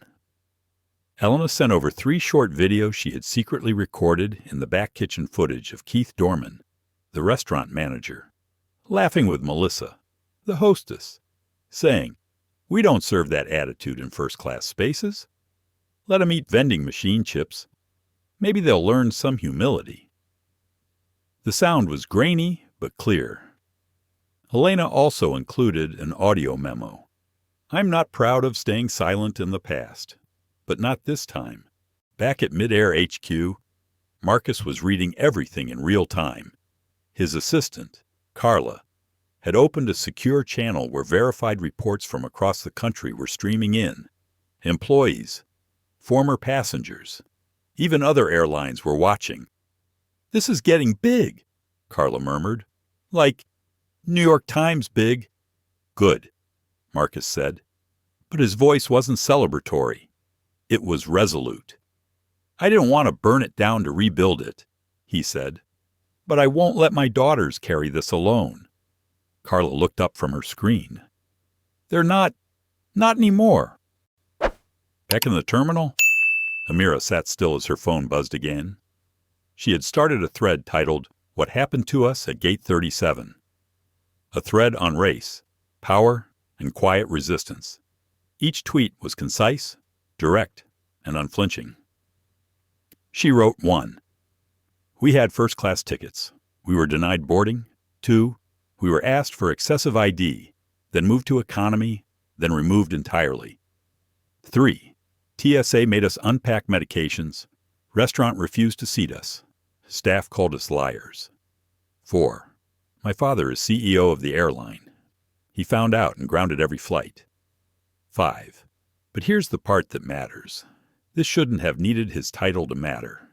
Elena sent over 3 short videos she had secretly recorded in the back kitchen footage of Keith Dorman, the restaurant manager, laughing with Melissa, the hostess, saying, "We don't serve that attitude in first-class spaces. Let them eat vending machine chips. Maybe they'll learn some humility." The sound was grainy but clear. Elena also included an audio memo. "I'm not proud of staying silent in the past, but not this time. Back at Midair HQ, Marcus was reading everything in real time. His assistant, Carla, had opened a secure channel where verified reports from across the country were streaming in. Employees, former passengers, even other airlines were watching. "This is getting big," Carla murmured. "Like New York Times big." "Good," Marcus said. But his voice wasn't celebratory. It was resolute. "I didn't want to burn it down to rebuild it," he said. "But I won't let my daughters carry this alone." Carla looked up from her screen. "They're not anymore." Back in the terminal, Amira sat still as her phone buzzed again. She had started a thread titled, "What Happened to Us at Gate 37." A thread on race, power, and quiet resistance. Each tweet was concise, direct, and unflinching. She wrote 1. "We had first-class tickets. We were denied boarding. 2. We were asked for excessive ID, then moved to economy, then removed entirely. 3. TSA made us unpack medications. Restaurant refused to seat us. Staff called us liars. 4. My father is CEO of the airline. He found out and grounded every flight. 5. But here's the part that matters. This shouldn't have needed his title to matter."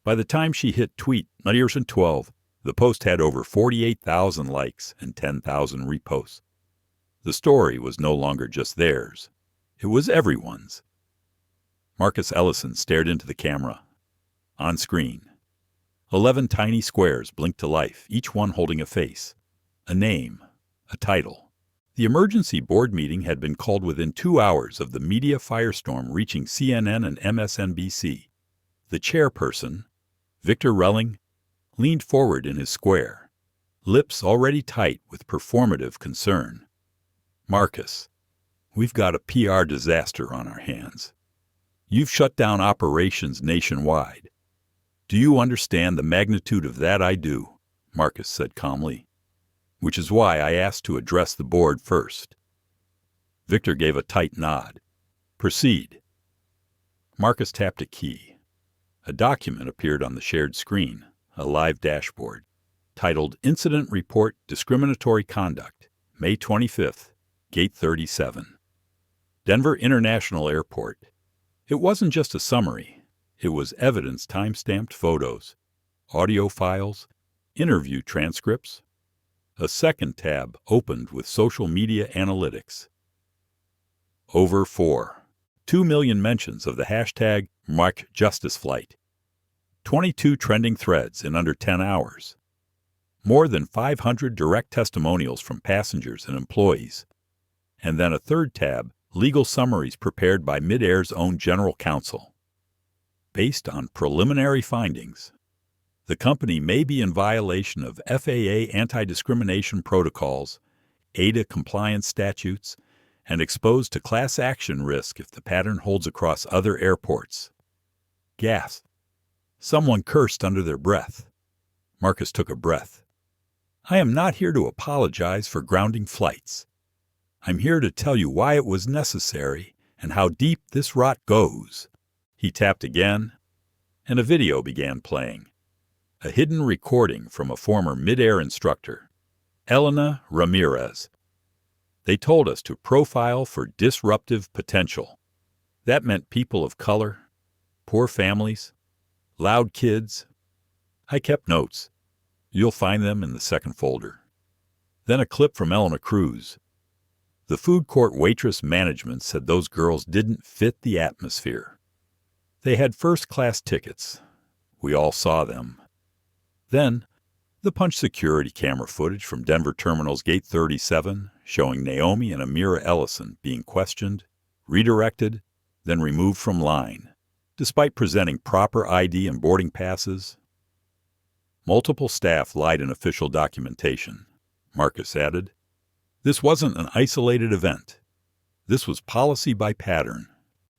By the time she hit tweet 12, the post had over 48,000 likes and 10,000 reposts. The story was no longer just theirs. It was everyone's. Marcus Ellison stared into the camera. On screen, 11 tiny squares blinked to life, each one holding a face, a name, a title. The emergency board meeting had been called within 2 hours of the media firestorm reaching CNN and MSNBC. The chairperson, Victor Relling, leaned forward in his square, lips already tight with performative concern. "Marcus, we've got a PR disaster on our hands. You've shut down operations nationwide. Do you understand the magnitude of that?" "I do," Marcus said calmly, "which is why I asked to address the board first." Victor gave a tight nod. "Proceed." Marcus tapped a key. A document appeared on the shared screen, a live dashboard, titled Incident Report Discriminatory Conduct, May 25th, Gate 37. Denver International Airport. It wasn't just a summary. It was evidence time-stamped photos, audio files, interview transcripts. A second tab opened with social media analytics. Over 2 million mentions of the hashtag #MarkJusticeFlight. 22 trending threads in under 10 hours. More than 500 direct testimonials from passengers and employees. And then a third tab, legal summaries prepared by Mid-Air's own general counsel. Based on preliminary findings, the company may be in violation of FAA anti-discrimination protocols, ADA compliance statutes, and exposed to class action risk if the pattern holds across other airports. Gasp. Someone cursed under their breath. Marcus took a breath. I am not here to apologize for grounding flights. I'm here to tell you why it was necessary and how deep this rot goes. He tapped again, and a video began playing. A hidden recording from a former Mid-Air instructor, Elena Ramirez. They told us to profile for disruptive potential. That meant people of color, poor families, loud kids. I kept notes. You'll find them in the second folder. Then a clip from Elena Cruz. The food court waitress management said those girls didn't fit the atmosphere. They had first-class tickets. We all saw them. Then, the punch security camera footage from Denver Terminal's Gate 37 showing Naomi and Amira Ellison being questioned, redirected, then removed from line, despite presenting proper ID and boarding passes. Multiple staff lied in official documentation, Marcus added. This wasn't an isolated event. This was policy by pattern.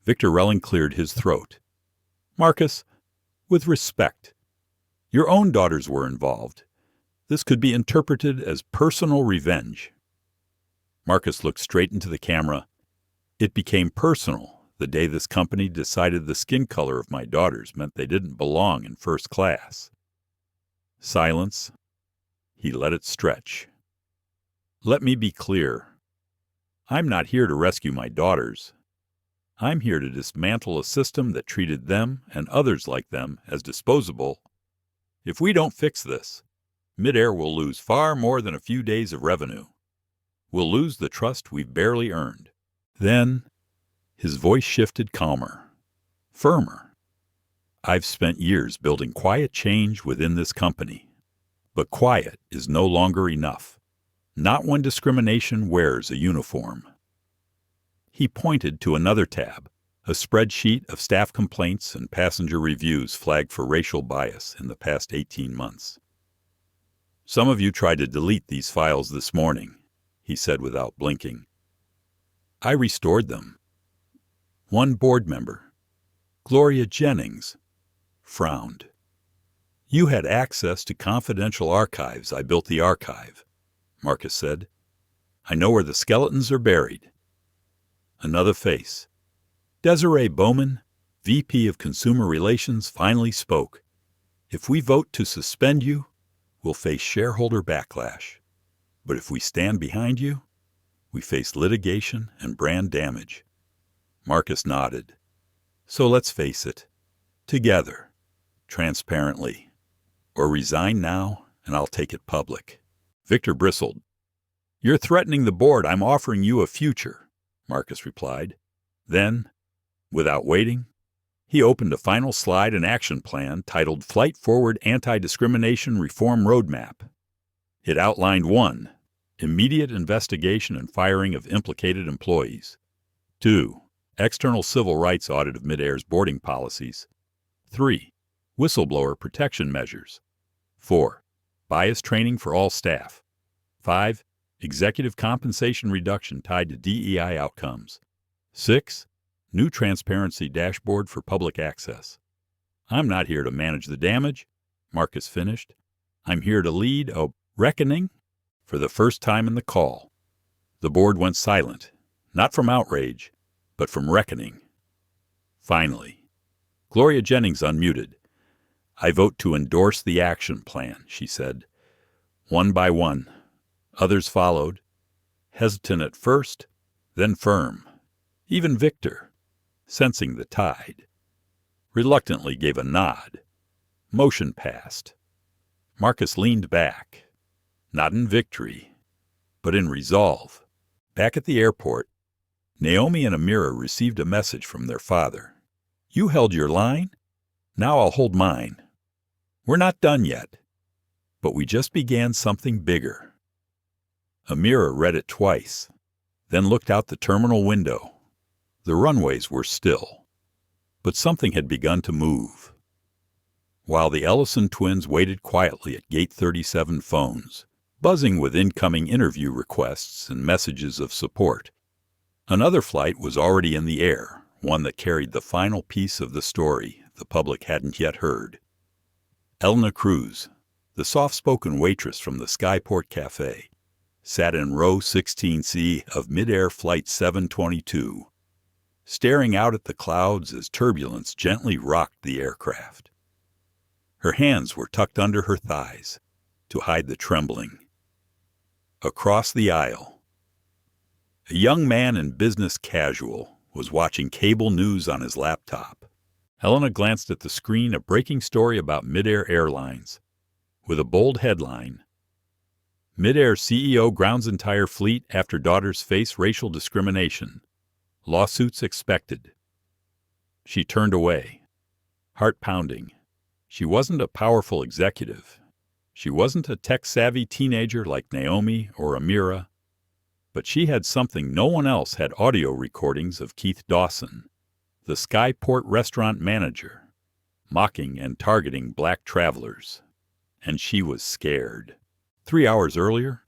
Victor Relling cleared his throat. Marcus, with respect, your own daughters were involved. This could be interpreted as personal revenge. Marcus looked straight into the camera. It became personal the day this company decided the skin color of my daughters meant they didn't belong in first class. Silence. He let it stretch. Let me be clear. I'm not here to rescue my daughters. I'm here to dismantle a system that treated them and others like them as disposable. If we don't fix this, Mid-Air will lose far more than a few days of revenue. We'll lose the trust we've barely earned. Then, his voice shifted calmer, firmer. I've spent years building quiet change within this company. But quiet is no longer enough. Not when discrimination wears a uniform. He pointed to another tab, a spreadsheet of staff complaints and passenger reviews flagged for racial bias in the past 18 months. Some of you tried to delete these files this morning, he said without blinking. I restored them. One board member, Gloria Jennings, frowned. You had access to confidential archives. I built the archive, Marcus said. I know where the skeletons are buried. Another face. Desiree Bowman, VP of Consumer Relations, finally spoke. If we vote to suspend you, we'll face shareholder backlash. But if we stand behind you, we face litigation and brand damage. Marcus nodded. So let's face it. Together. Transparently. Or resign now, and I'll take it public. Victor bristled. You're threatening the board. I'm offering you a future, Marcus replied. Then, without waiting, he opened a final slide and action plan titled Flight Forward Anti-Discrimination Reform Roadmap. It outlined 1. Immediate investigation and firing of implicated employees. 2. External civil rights audit of Mid-Air's boarding policies. 3. Whistleblower protection measures. 4. Bias training for all staff. 5. Executive compensation reduction tied to DEI outcomes. 6. New transparency dashboard for public access. I'm not here to manage the damage, Marcus finished. I'm here to lead a reckoning. For the first time in the call, the board went silent, not from outrage, but from reckoning. Finally, Gloria Jennings unmuted. I vote to endorse the action plan, she said. One by one, others followed, hesitant at first, then firm. Even Victor, sensing the tide, reluctantly gave a nod. Motion passed. Marcus leaned back, not in victory, but in resolve. Back at the airport, Naomi and Amira received a message from their father. "You held your line? Now I'll hold mine. We're not done yet, but we just began something bigger." Amira read it twice, then looked out the terminal window. The runways were still, but something had begun to move. While the Ellison twins waited quietly at Gate 37 phones, buzzing with incoming interview requests and messages of support, another flight was already in the air, one that carried the final piece of the story the public hadn't yet heard. Elna Cruz, the soft-spoken waitress from the Skyport Cafe, sat in row 16C of mid-air Flight 722, staring out at the clouds as turbulence gently rocked the aircraft. Her hands were tucked under her thighs to hide the trembling. Across the aisle, a young man in business casual was watching cable news on his laptop. Helena glanced at the screen, a breaking story about Mid-Air Airlines, with a bold headline, "Mid-Air CEO grounds entire fleet after daughters face racial discrimination. Lawsuits expected." She turned away, heart pounding. She wasn't a powerful executive. She wasn't a tech-savvy teenager like Naomi or Amira, but she had something no one else had: audio recordings of Keith Dawson, the Skyport restaurant manager, mocking and targeting black travelers. And she was scared. 3 hours earlier,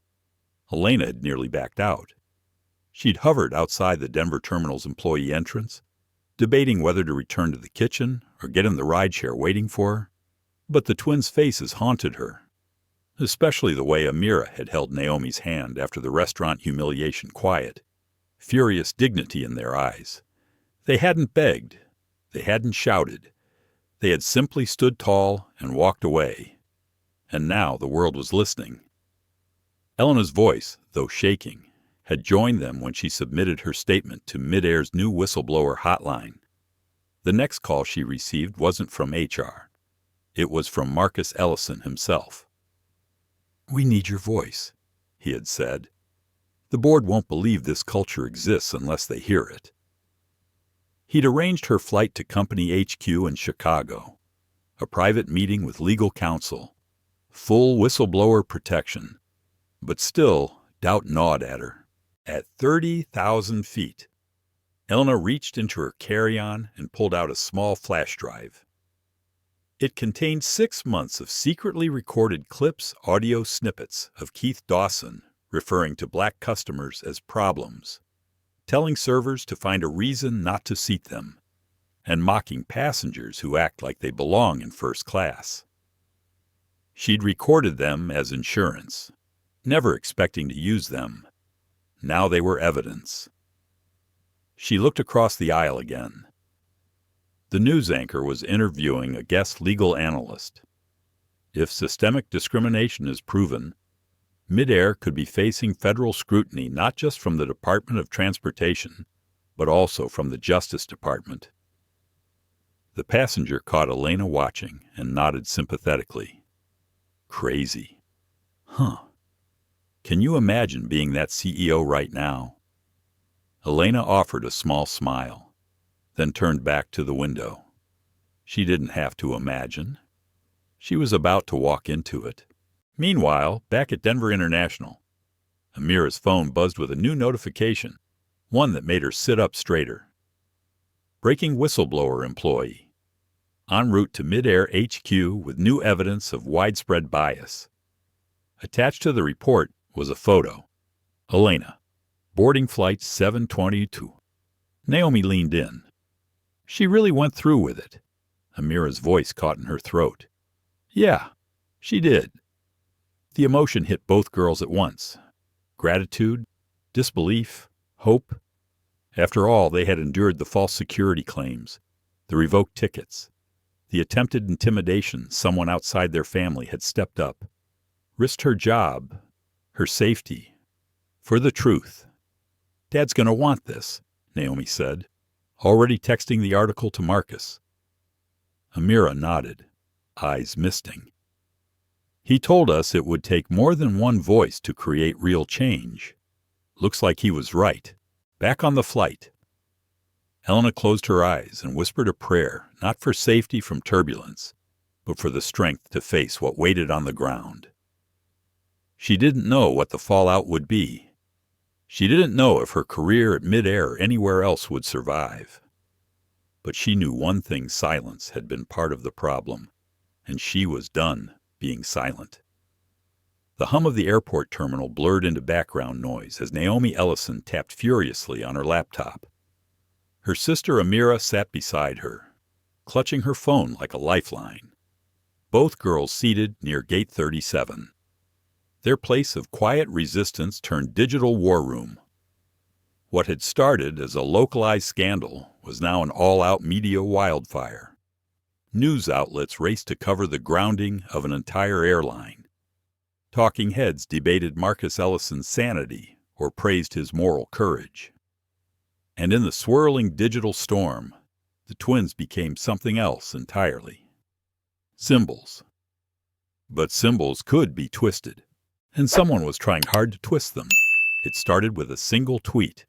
Elena had nearly backed out. She'd hovered outside the Denver terminal's employee entrance, debating whether to return to the kitchen or get in the rideshare waiting for her. But the twins' faces haunted her, especially the way Amira had held Naomi's hand after the restaurant humiliation. Quiet, furious dignity in their eyes. They hadn't begged. They hadn't shouted. They had simply stood tall and walked away. And now the world was listening. Elena's voice, though shaking, had joined them when she submitted her statement to Mid-Air's new whistleblower hotline. The next call she received wasn't from HR. It was from Marcus Ellison himself. "We need your voice," he had said. "The board won't believe this culture exists unless they hear it." He'd arranged her flight to company HQ in Chicago, a private meeting with legal counsel, full whistleblower protection. But still, doubt gnawed at her. At 30,000 feet, Elena reached into her carry-on and pulled out a small flash drive. It contained 6 months of secretly recorded clips, audio snippets of Keith Dawson referring to black customers as problems, telling servers to find a reason not to seat them, and mocking passengers who act like they belong in first class. She'd recorded them as insurance, never expecting to use them. Now they were evidence. She looked across the aisle again. The news anchor was interviewing a guest legal analyst. If systemic discrimination is proven, Mid-Air could be facing federal scrutiny not just from the Department of Transportation, but also from the Justice Department. The passenger caught Elena watching and nodded sympathetically. Crazy. Huh. Can you imagine being that CEO right now? Elena offered a small smile, then turned back to the window. She didn't have to imagine. She was about to walk into it. Meanwhile, back at Denver International, Amira's phone buzzed with a new notification, one that made her sit up straighter. Breaking whistleblower employee. En route to Mid-Air HQ with new evidence of widespread bias. Attached to the report was a photo. Elena, boarding flight 722. Naomi leaned in. She really went through with it. Amira's voice caught in her throat. Yeah, she did. The emotion hit both girls at once. Gratitude, disbelief, hope. After all, they had endured the false security claims, the revoked tickets, the attempted intimidation. Someone outside their family had stepped up, risked her job, her safety, for the truth. Dad's going to want this. Naomi said, already texting the article to Marcus. Amira nodded, eyes misting. He told us it would take more than one voice to create real change. Looks like he was right. Back on the flight. Elena closed her eyes and whispered a prayer, not for safety from turbulence, but for the strength to face what waited on the ground. She didn't know what the fallout would be. She didn't know if her career at midair or anywhere else would survive. But she knew one thing: silence had been part of the problem, and she was done being silent. The hum of the airport terminal blurred into background noise as Naomi Ellison tapped furiously on her laptop. Her sister Amira sat beside her, clutching her phone like a lifeline. Both girls seated near Gate 37. Their place of quiet resistance turned digital war room. What had started as a localized scandal was now an all-out media wildfire. News outlets raced to cover the grounding of an entire airline. Talking heads debated Marcus Ellison's sanity or praised his moral courage. And in the swirling digital storm, the twins became something else entirely. Symbols. But symbols could be twisted, and someone was trying hard to twist them. It started with a single tweet.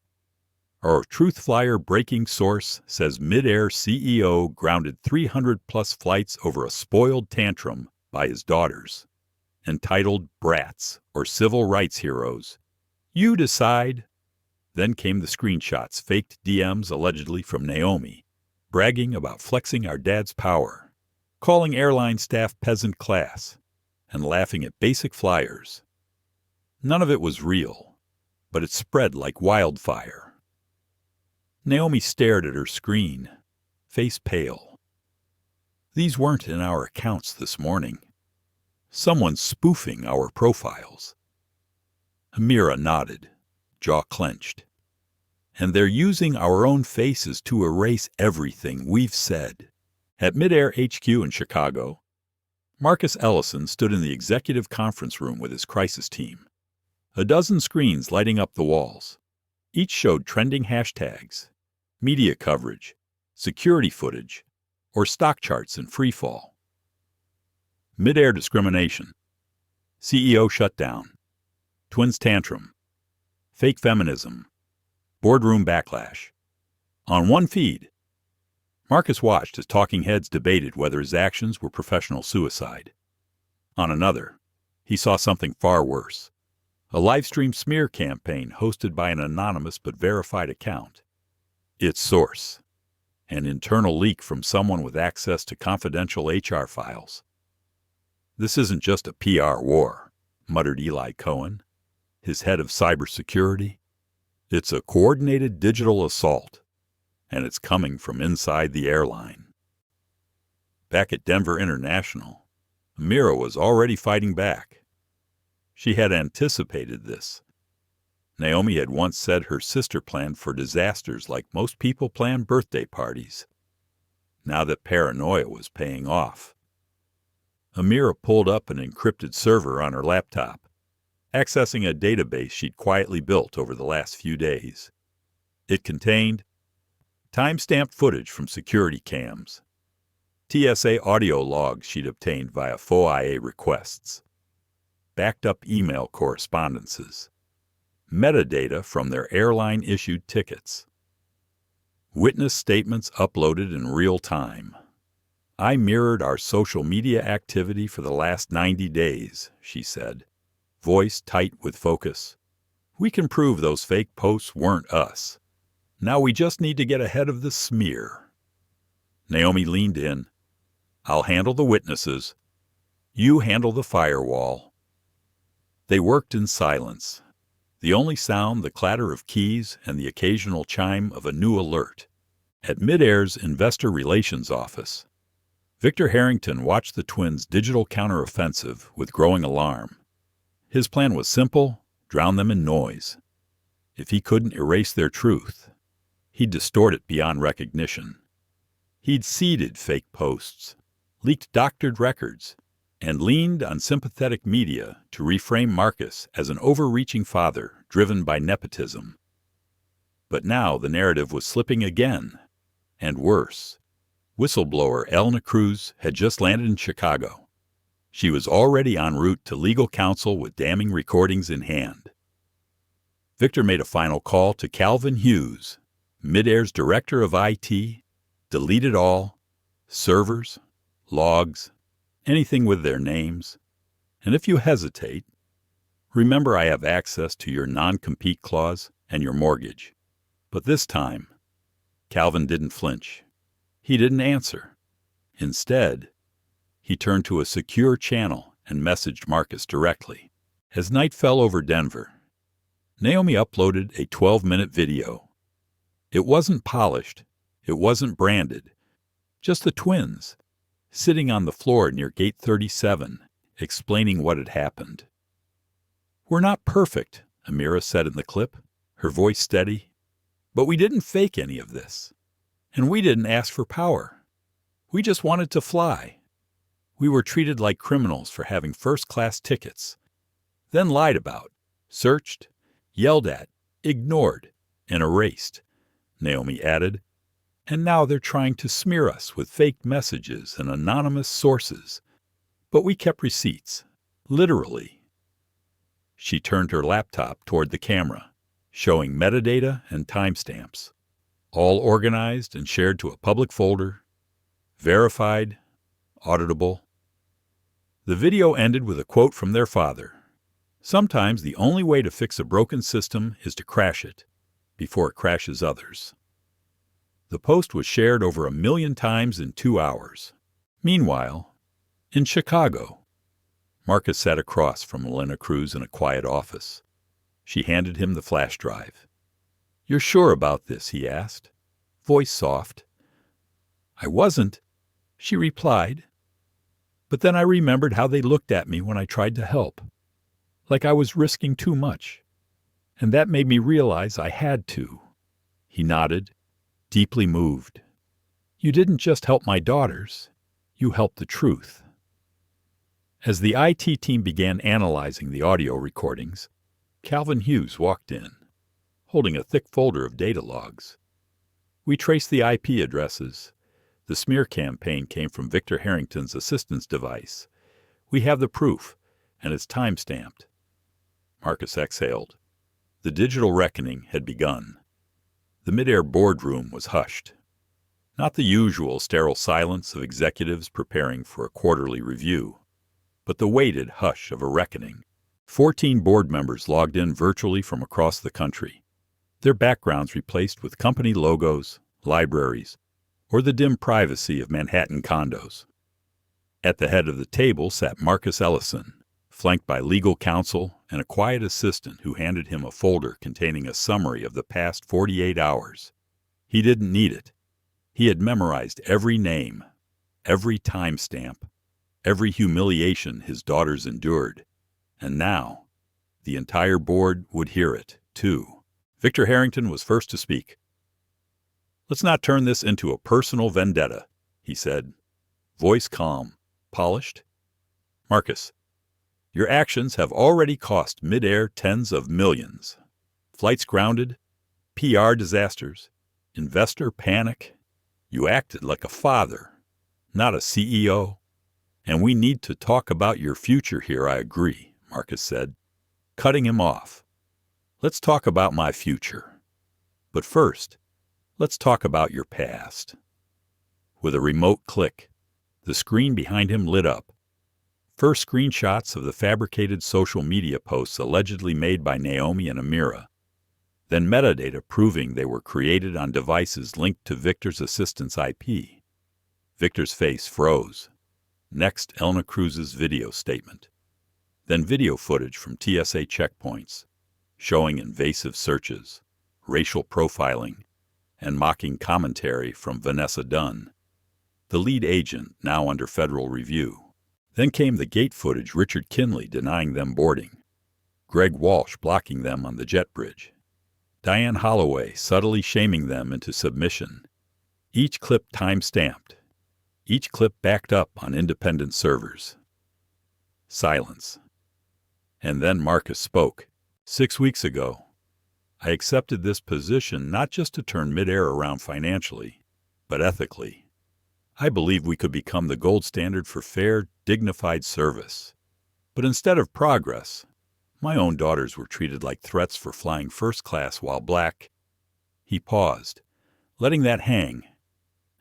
Our Truth Flyer breaking source says Midair CEO grounded 300-plus flights over a spoiled tantrum by his daughters. Entitled Brats, or Civil Rights Heroes. You decide. Then came the screenshots, faked DMs allegedly from Naomi, bragging about flexing our dad's power, calling airline staff peasant class, and laughing at basic flyers. None of it was real, but it spread like wildfire. Naomi stared at her screen, face pale. These weren't in our accounts this morning. Someone's spoofing our profiles. Amira nodded, jaw clenched. And they're using our own faces to erase everything we've said. At Midair HQ in Chicago, Marcus Ellison stood in the executive conference room with his crisis team. A dozen screens lighting up the walls. Each showed trending hashtags, media coverage, security footage, or stock charts in freefall. Midair discrimination. CEO shutdown. Twins tantrum. Fake feminism. Boardroom backlash. On one feed, Marcus watched as talking heads debated whether his actions were professional suicide. On another, he saw something far worse. A live-stream smear campaign hosted by an anonymous but verified account. Its source: an internal leak from someone with access to confidential HR files. This isn't just a PR war, muttered Eli Cohen, his head of cybersecurity. It's a coordinated digital assault, and it's coming from inside the airline. Back at Denver International, Amira was already fighting back. She had anticipated this. Naomi had once said her sister planned for disasters like most people plan birthday parties. Now that paranoia was paying off. Amira pulled up an encrypted server on her laptop, accessing a database she'd quietly built over the last few days. It contained time-stamped footage from security cams, TSA audio logs she'd obtained via FOIA requests, backed-up email correspondences, metadata from their airline-issued tickets, witness statements uploaded in real time. I mirrored our social media activity for the last 90 days, she said, voice tight with focus. We can prove those fake posts weren't us. Now we just need to get ahead of the smear. Naomi leaned in. I'll handle the witnesses. You handle the firewall. They worked in silence. The only sound, the clatter of keys and the occasional chime of a new alert. At Midair's Investor Relations office, Victor Harrington watched the twins' digital counteroffensive with growing alarm. His plan was simple: drown them in noise. If he couldn't erase their truth, he'd distort it beyond recognition. He'd seeded fake posts, leaked doctored records, and leaned on sympathetic media to reframe Marcus as an overreaching father driven by nepotism. But now the narrative was slipping again. And worse. Whistleblower Elna Cruz had just landed in Chicago. She was already en route to legal counsel with damning recordings in hand. Victor made a final call to Calvin Hughes, Midair's director of IT. Delete it all, servers, logs, anything with their names. And if you hesitate, remember I have access to your non-compete clause and your mortgage. But this time, Calvin didn't flinch. He didn't answer. Instead, he turned to a secure channel and messaged Marcus directly. As night fell over Denver, Naomi uploaded a 12-minute video. It wasn't polished. It wasn't branded. Just the twins, sitting on the floor near Gate 37, explaining what had happened. "We're not perfect," Amira said in the clip, her voice steady. "But we didn't fake any of this. And we didn't ask for power. We just wanted to fly. We were treated like criminals for having first-class tickets, then lied about, searched, yelled at, ignored, and erased," Naomi added. "And now they're trying to smear us with fake messages and anonymous sources. But we kept receipts, literally." She turned her laptop toward the camera, showing metadata and timestamps, all organized and shared to a public folder, verified, auditable. The video ended with a quote from their father. "Sometimes the only way to fix a broken system is to crash it before it crashes others." The post was shared over 1 million times in 2 hours. Meanwhile, in Chicago, Marcus sat across from Elena Cruz in a quiet office. She handed him the flash drive. "You're sure about this?" he asked, voice soft. "I wasn't," she replied. "But then I remembered how they looked at me when I tried to help, like I was risking too much. And that made me realize I had to." He nodded, deeply moved. "You didn't just help my daughters, you helped the truth." As the IT team began analyzing the audio recordings, Calvin Hughes walked in, holding a thick folder of data logs. "We traced the IP addresses. The smear campaign came from Victor Harrington's assistant's device. We have the proof, and it's time-stamped." Marcus exhaled. The digital reckoning had begun. The Midair boardroom was hushed. Not the usual sterile silence of executives preparing for a quarterly review, but the weighted hush of a reckoning. 14 board members logged in virtually from across the country, their backgrounds replaced with company logos, libraries, or the dim privacy of Manhattan condos. At the head of the table sat Marcus Ellison, flanked by legal counsel and a quiet assistant who handed him a folder containing a summary of the past 48 hours. He didn't need it. He had memorized every name, every timestamp, every humiliation his daughters endured. And now, the entire board would hear it, too. Victor Harrington was first to speak. "Let's not turn this into a personal vendetta," he said, voice calm, polished. "Marcus, your actions have already cost Midair tens of millions. Flights grounded, PR disasters, investor panic. You acted like a father, not a CEO. And we need to talk about your future here, I agree," Marcus said, cutting him off. "Let's talk about my future. But first, let's talk about your past." With a remote click, the screen behind him lit up. First screenshots of the fabricated social media posts allegedly made by Naomi and Amira. Then metadata proving they were created on devices linked to Victor's assistant's IP. Victor's face froze. Next, Elna Cruz's video statement. Then video footage from TSA checkpoints, showing invasive searches, racial profiling, and mocking commentary from Vanessa Dunn, the lead agent now under federal review. Then came the gate footage, Richard Kinley denying them boarding, Greg Walsh blocking them on the jet bridge, Diane Holloway subtly shaming them into submission. Each clip time-stamped, each clip backed up on independent servers. Silence. And then Marcus spoke. 6 weeks ago, I accepted this position not just to turn midair around financially, but ethically. I believed we could become the gold standard for fair, dignified service. But instead of progress, my own daughters were treated like threats for flying first class while black. He paused, letting that hang.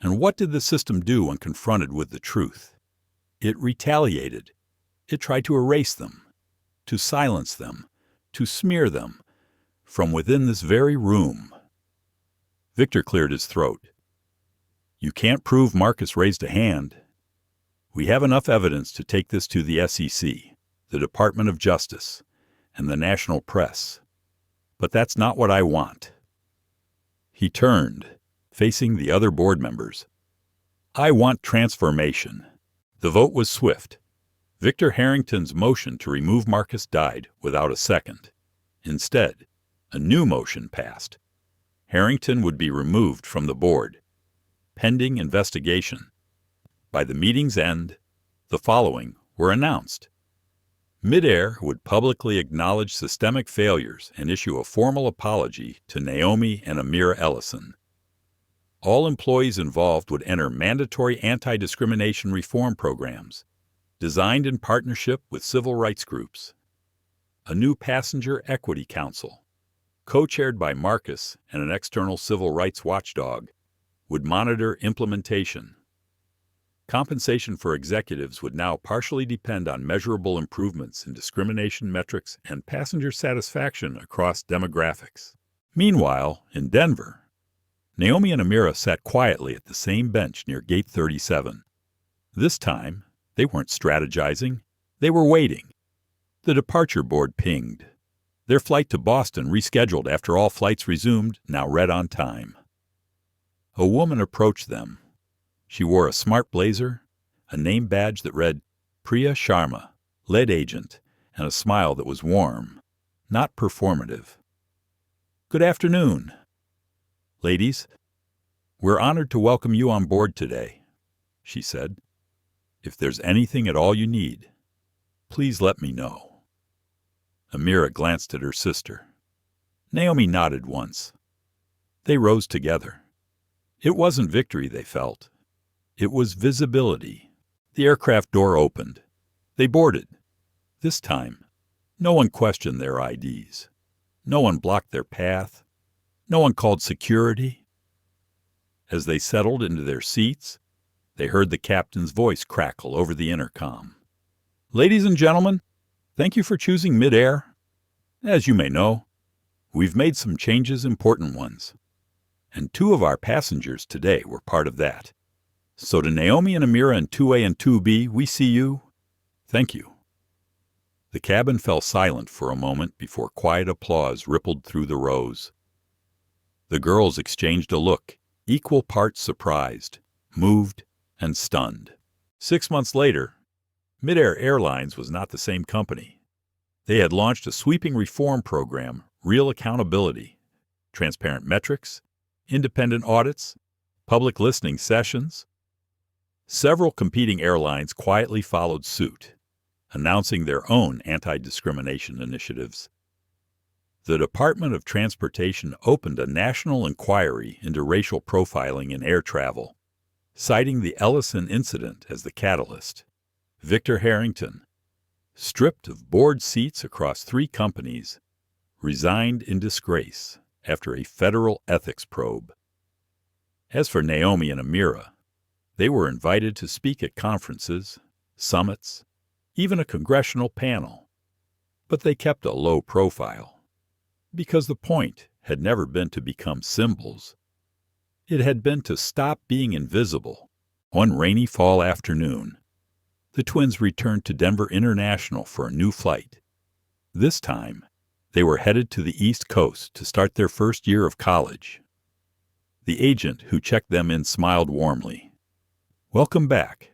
And what did the system do when confronted with the truth? It retaliated. It tried to erase them, to silence them, to smear them, from within this very room. Victor cleared his throat. You can't prove Marcus raised a hand. We have enough evidence to take this to the SEC, the Department of Justice, and the national press. But that's not what I want. He turned, facing the other board members. I want transformation. The vote was swift. Victor Harrington's motion to remove Marcus died without a second. Instead, a new motion passed. Harrington would be removed from the board, pending investigation. By the meeting's end, the following were announced. Midair would publicly acknowledge systemic failures and issue a formal apology to Naomi and Amira Ellison. All employees involved would enter mandatory anti-discrimination reform programs, designed in partnership with civil rights groups. A new Passenger Equity Council, co-chaired by Marcus and an external civil rights watchdog, would monitor implementation. Compensation for executives would now partially depend on measurable improvements in discrimination metrics and passenger satisfaction across demographics. Meanwhile, in Denver, Naomi and Amira sat quietly at the same bench near Gate 37. This time, they weren't strategizing. They were waiting. The departure board pinged. Their flight to Boston rescheduled after all flights resumed, now read on time. A woman approached them. She wore a smart blazer, a name badge that read Priya Sharma, lead agent, and a smile that was warm, not performative. Good afternoon. Ladies, we're honored to welcome you on board today, she said. If there's anything at all you need, please let me know. Amira glanced at her sister. Naomi nodded once. They rose together. It wasn't victory they felt. It was visibility. The aircraft door opened. They boarded. This time, no one questioned their IDs. No one blocked their path. No one called security. As they settled into their seats, they heard the captain's voice crackle over the intercom. Ladies and gentlemen, thank you for choosing Midair. As you may know, we've made some changes, important ones. And 2 of our passengers today were part of that. So to Naomi and Amira in 2A and 2B, we see you. Thank you. The cabin fell silent for a moment before quiet applause rippled through the rows. The girls exchanged a look, equal parts surprised, moved, and stunned. 6 months later, Midair Airlines was not the same company. They had launched a sweeping reform program, real accountability, transparent metrics, independent audits, public listening sessions. Several competing airlines quietly followed suit, announcing their own anti-discrimination initiatives. The Department of Transportation opened a national inquiry into racial profiling in air travel, citing the Ellison incident as the catalyst. Victor Harrington, stripped of board seats across 3 companies, resigned in disgrace after a federal ethics probe. As for Naomi and Amira, they were invited to speak at conferences, summits, even a congressional panel. But they kept a low profile, because the point had never been to become symbols. It had been to stop being invisible. One rainy fall afternoon, the twins returned to Denver International for a new flight. This time, they were headed to the East Coast to start their first year of college. The agent who checked them in smiled warmly. Welcome back,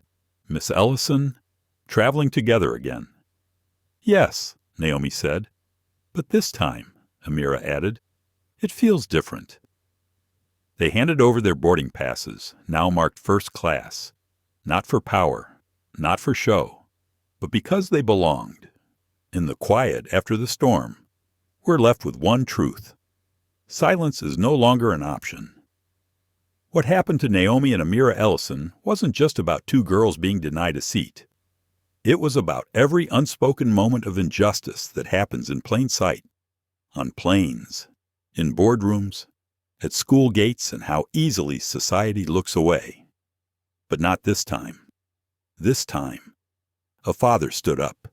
Miss Ellison, traveling together again. Yes, Naomi said. But this time, Amira added, it feels different. They handed over their boarding passes, now marked first class, not for power, not for show, but because they belonged. In the quiet after the storm, we're left with one truth. Silence is no longer an option. What happened to Naomi and Amira Ellison wasn't just about two girls being denied a seat. It was about every unspoken moment of injustice that happens in plain sight, on planes, in boardrooms, at school gates, and how easily society looks away. But not this time. This time, a father stood up,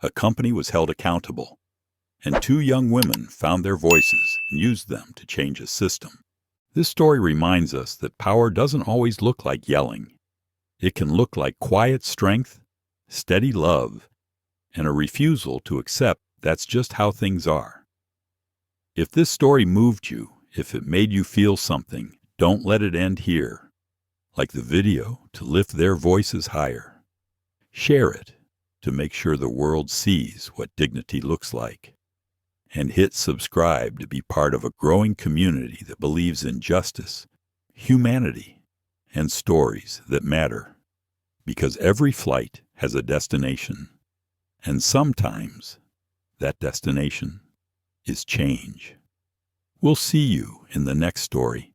a company was held accountable, and two young women found their voices and used them to change a system. This story reminds us that power doesn't always look like yelling. It can look like quiet strength, steady love, and a refusal to accept that's just how things are. If this story moved you, if it made you feel something, don't let it end here. Like the video, to lift their voices higher. Share it to make sure the world sees what dignity looks like. And hit subscribe to be part of a growing community that believes in justice, humanity, and stories that matter. Because every flight has a destination, and sometimes that destination is change. We'll see you in the next story.